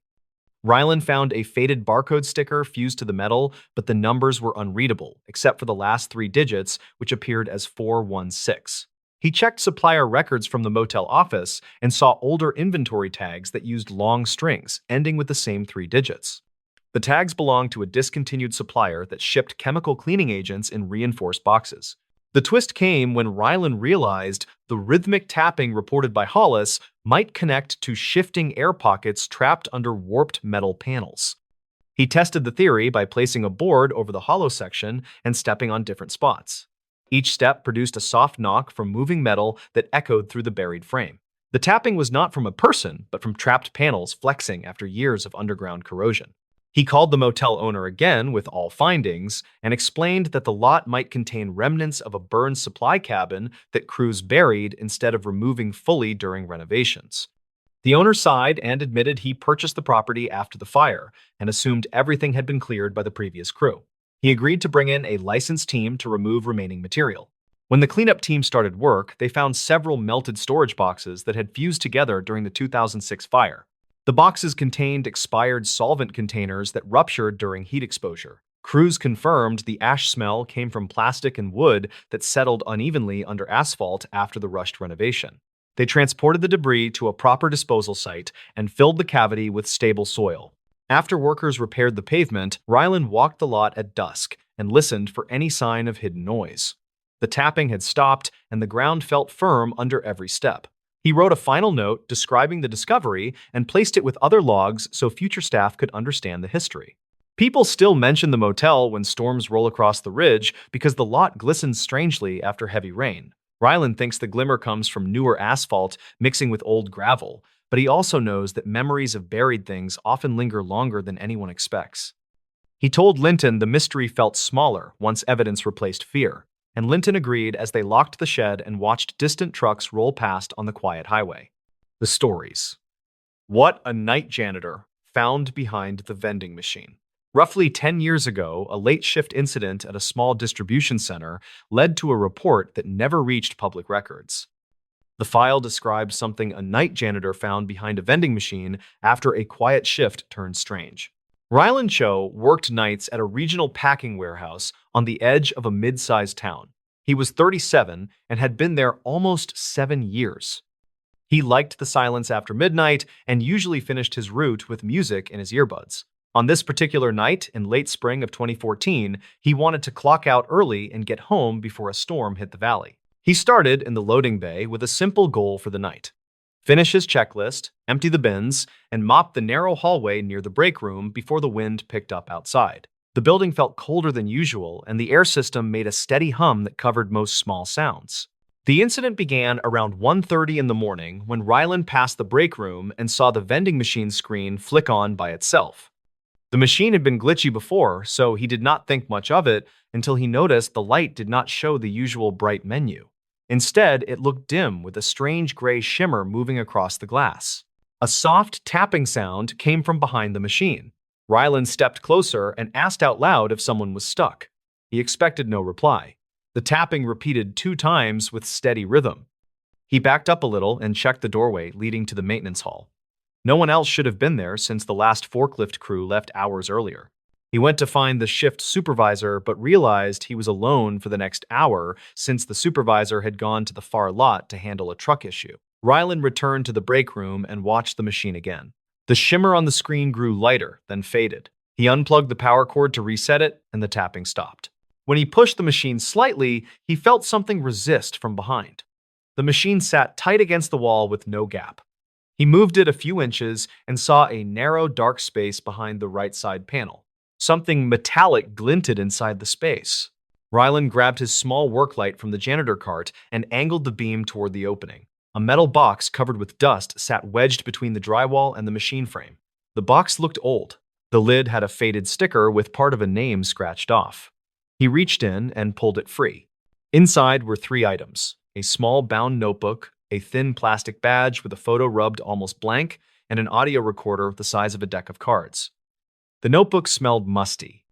Ryland found a faded barcode sticker fused to the metal, but the numbers were unreadable, except for the last 3 digits, which appeared as 416. He checked supplier records from the motel office and saw older inventory tags that used long strings, ending with the same 3 digits. The tags belonged to a discontinued supplier that shipped chemical cleaning agents in reinforced boxes. The twist came when Ryland realized the rhythmic tapping reported by Hollis might connect to shifting air pockets trapped under warped metal panels. He tested the theory by placing a board over the hollow section and stepping on different spots. Each step produced a soft knock from moving metal that echoed through the buried frame. The tapping was not from a person, but from trapped panels flexing after years of underground corrosion. He called the motel owner again with all findings and explained that the lot might contain remnants of a burned supply cabin that crews buried instead of removing fully during renovations. The owner sighed and admitted he purchased the property after the fire and assumed everything had been cleared by the previous crew. He agreed to bring in a licensed team to remove remaining material. When the cleanup team started work, they found several melted storage boxes that had fused together during the 2006 fire. The boxes contained expired solvent containers that ruptured during heat exposure. Crews confirmed the ash smell came from plastic and wood that settled unevenly under asphalt after the rushed renovation. They transported the debris to a proper disposal site and filled the cavity with stable soil. After workers repaired the pavement, Ryland walked the lot at dusk and listened for any sign of hidden noise. The tapping had stopped, and the ground felt firm under every step. He wrote a final note describing the discovery and placed it with other logs so future staff could understand the history. People still mention the motel when storms roll across the ridge because the lot glistens strangely after heavy rain. Ryland thinks the glimmer comes from newer asphalt mixing with old gravel, but he also knows that memories of buried things often linger longer than anyone expects. He told Linton the mystery felt smaller once evidence replaced fear, and Linton agreed as they locked the shed and watched distant trucks roll past on the quiet highway. The stories. What a night janitor found behind the vending machine. Roughly 10 years ago, a late shift incident at a small distribution center led to a report that never reached public records. The file described something a night janitor found behind a vending machine after a quiet shift turned strange. Ryland Cho worked nights at a regional packing warehouse on the edge of a mid-sized town. He was 37 and had been there almost 7 years. He liked the silence after midnight and usually finished his route with music in his earbuds. On this particular night, in late spring of 2014, he wanted to clock out early and get home before a storm hit the valley. He started in the loading bay with a simple goal for the night: finish his checklist, empty the bins, and mop the narrow hallway near the break room before the wind picked up outside. The building felt colder than usual, and the air system made a steady hum that covered most small sounds. The incident began around 1:30 in the morning when Ryland passed the break room and saw the vending machine screen flick on by itself. The machine had been glitchy before, so he did not think much of it until he noticed the light did not show the usual bright menu. Instead, it looked dim with a strange gray shimmer moving across the glass. A soft tapping sound came from behind the machine. Ryland stepped closer and asked out loud if someone was stuck. He expected no reply. The tapping repeated 2 times with steady rhythm. He backed up a little and checked the doorway leading to the maintenance hall. No one else should have been there since the last forklift crew left hours earlier. He went to find the shift supervisor but realized he was alone for the next hour since the supervisor had gone to the far lot to handle a truck issue. Ryland returned to the break room and watched the machine again. The shimmer on the screen grew lighter, then faded. He unplugged the power cord to reset it, and the tapping stopped. When he pushed the machine slightly, he felt something resist from behind. The machine sat tight against the wall with no gap. He moved it a few inches and saw a narrow, dark space behind the right side panel. Something metallic glinted inside the space. Ryland grabbed his small work light from the janitor cart and angled the beam toward the opening. A metal box covered with dust sat wedged between the drywall and the machine frame. The box looked old. The lid had a faded sticker with part of a name scratched off. He reached in and pulled it free. Inside were three items: a small bound notebook, a thin plastic badge with a photo rubbed almost blank, and an audio recorder the size of a deck of cards. The notebook smelled musty.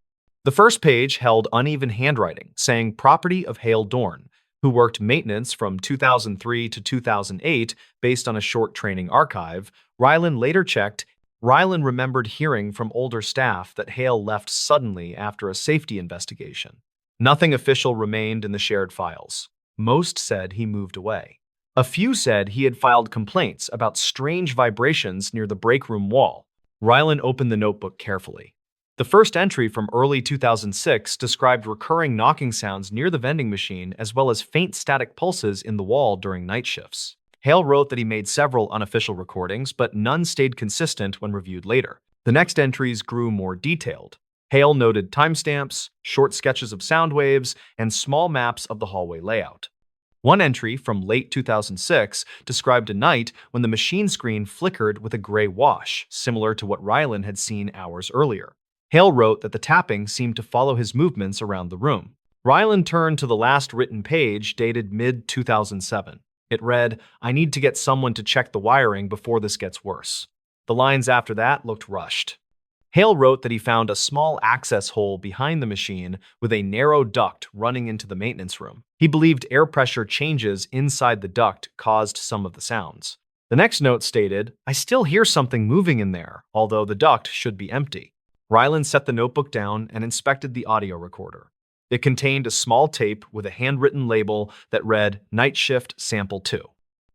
The first page held uneven handwriting, saying property of Hale Dorn, who worked maintenance from 2003 to 2008 based on a short training archive. Rylan remembered hearing from older staff that Hale left suddenly after a safety investigation. Nothing official remained in the shared files. Most said he moved away. A few said he had filed complaints about strange vibrations near the break room wall. Rylan opened the notebook carefully. The first entry from early 2006 described recurring knocking sounds near the vending machine as well as faint static pulses in the wall during night shifts. Hale wrote that he made several unofficial recordings, but none stayed consistent when reviewed later. The next entries grew more detailed. Hale noted timestamps, short sketches of sound waves, and small maps of the hallway layout. One entry from late 2006 described a night when the machine screen flickered with a gray wash, similar to what Rylan had seen hours earlier. Hale wrote that the tapping seemed to follow his movements around the room. Rylan turned to the last written page, dated mid-2007. It read, "I need to get someone to check the wiring before this gets worse." The lines after that looked rushed. Hale wrote that he found a small access hole behind the machine with a narrow duct running into the maintenance room. He believed air pressure changes inside the duct caused some of the sounds. The next note stated, "I still hear something moving in there, although the duct should be empty." Rylan set the notebook down and inspected the audio recorder. It contained a small tape with a handwritten label that read Night Shift Sample 2.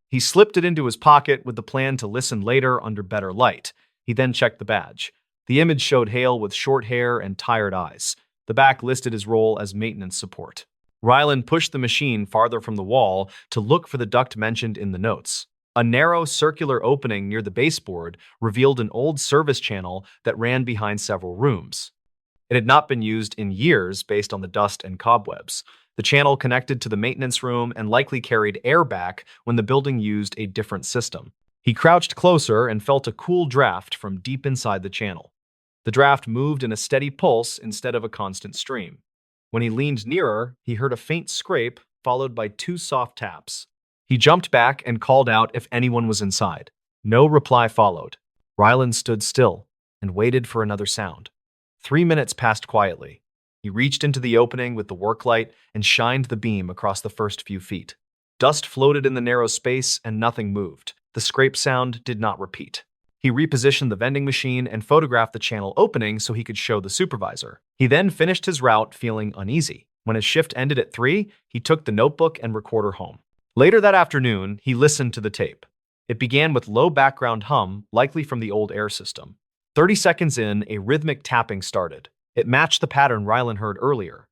He slipped it into his pocket with the plan to listen later under better light. He then checked the badge. The image showed Hale with short hair and tired eyes. The back listed his role as maintenance support. Rylan pushed the machine farther from the wall to look for the duct mentioned in the notes. A narrow circular opening near the baseboard revealed an old service channel that ran behind several rooms. It had not been used in years based on the dust and cobwebs. The channel connected to the maintenance room and likely carried air back when the building used a different system. He crouched closer and felt a cool draft from deep inside the channel. The draft moved in a steady pulse instead of a constant stream. When he leaned nearer, he heard a faint scrape followed by two soft taps. He jumped back and called out if anyone was inside. No reply followed. Rylan stood still and waited for another sound. 3 minutes passed quietly. He reached into the opening with the work light and shined the beam across the first few feet. Dust floated in the narrow space and nothing moved. The scrape sound did not repeat. He repositioned the vending machine and photographed the channel opening so he could show the supervisor. He then finished his route feeling uneasy. When his shift ended at 3, he took the notebook and recorder home. Later that afternoon, he listened to the tape. It began with low background hum, likely from the old air system. 30 seconds in, a rhythmic tapping started. It matched the pattern Rylan heard earlier.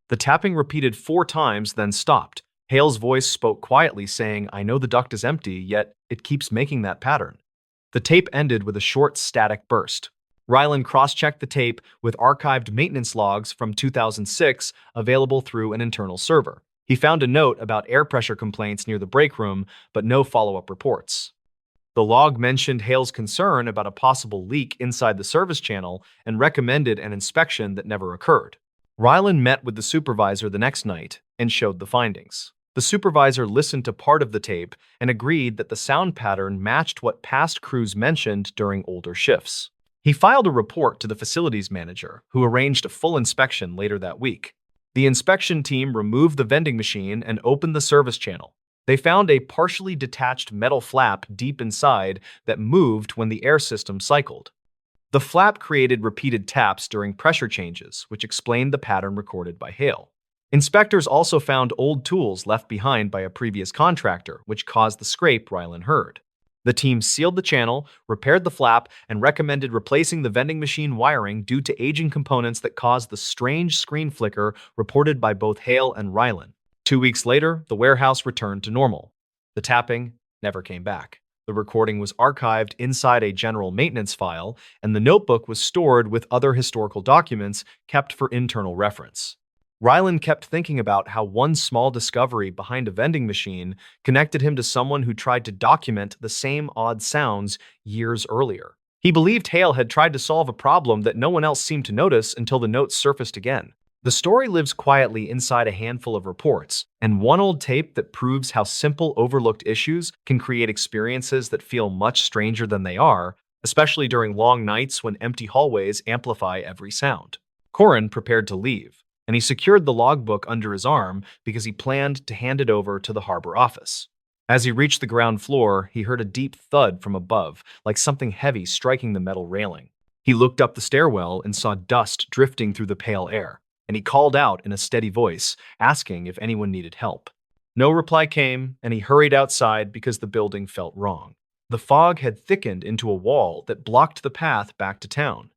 The tapping repeated 4 times, then stopped. Hale's voice spoke quietly, saying, "I know the duct is empty, yet it keeps making that pattern." The tape ended with a short static burst. Rylan cross-checked the tape with archived maintenance logs from 2006 available through an internal server. He found a note about air pressure complaints near the break room, but no follow-up reports. The log mentioned Hale's concern about a possible leak inside the service channel and recommended an inspection that never occurred. Rylan met with the supervisor the next night and showed the findings. The supervisor listened to part of the tape and agreed that the sound pattern matched what past crews mentioned during older shifts. He filed a report to the facilities manager, who arranged a full inspection later that week. The inspection team removed the vending machine and opened the service channel. They found a partially detached metal flap deep inside that moved when the air system cycled. The flap created repeated taps during pressure changes, which explained the pattern recorded by Hale. Inspectors also found old tools left behind by a previous contractor, which caused the scrape Rylan heard. The team sealed the channel, repaired the flap, and recommended replacing the vending machine wiring due to aging components that caused the strange screen flicker reported by both Hale and Rylan. 2 weeks later, the warehouse returned to normal. The tapping never came back. The recording was archived inside a general maintenance file, and the notebook was stored with other historical documents kept for internal reference. Rylan kept thinking about how one small discovery behind a vending machine connected him to someone who tried to document the same odd sounds years earlier. He believed Hale had tried to solve a problem that no one else seemed to notice until the notes surfaced again. The story lives quietly inside a handful of reports, and one old tape that proves how simple, overlooked issues can create experiences that feel much stranger than they are, especially during long nights when empty hallways amplify every sound. Corin prepared to leave, and he secured the logbook under his arm because he planned to hand it over to the harbor office. As he reached the ground floor, he heard a deep thud from above, like something heavy striking the metal railing. He looked up the stairwell and saw dust drifting through the pale air, and he called out in a steady voice, asking if anyone needed help. No reply came, and he hurried outside because the building felt wrong. The fog had thickened into a wall that blocked the path back to town,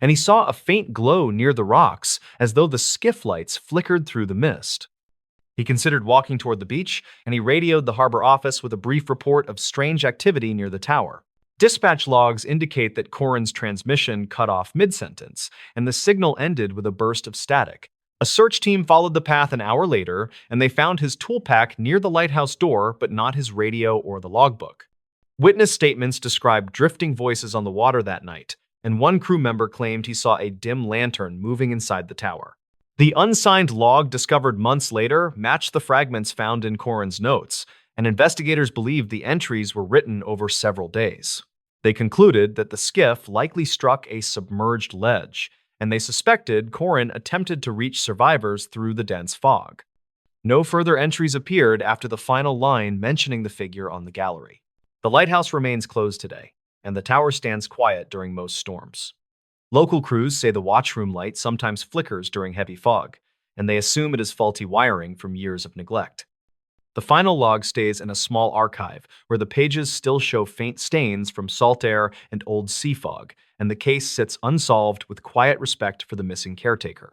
and he saw a faint glow near the rocks as though the skiff lights flickered through the mist. He considered walking toward the beach, and he radioed the harbor office with a brief report of strange activity near the tower. Dispatch logs indicate that Corin's transmission cut off mid-sentence, and the signal ended with a burst of static. A search team followed the path an hour later, and they found his tool pack near the lighthouse door, but not his radio or the logbook. Witness statements described drifting voices on the water that night, and one crew member claimed he saw a dim lantern moving inside the tower. The unsigned log discovered months later matched the fragments found in Corin's notes, and investigators believed the entries were written over several days. They concluded that the skiff likely struck a submerged ledge, and they suspected Corin attempted to reach survivors through the dense fog. No further entries appeared after the final line mentioning the figure on the gallery. The lighthouse remains closed today, and the tower stands quiet during most storms. Local crews say the watchroom light sometimes flickers during heavy fog, and they assume it is faulty wiring from years of neglect. The final log stays in a small archive where the pages still show faint stains from salt air and old sea fog, and the case sits unsolved with quiet respect for the missing caretaker.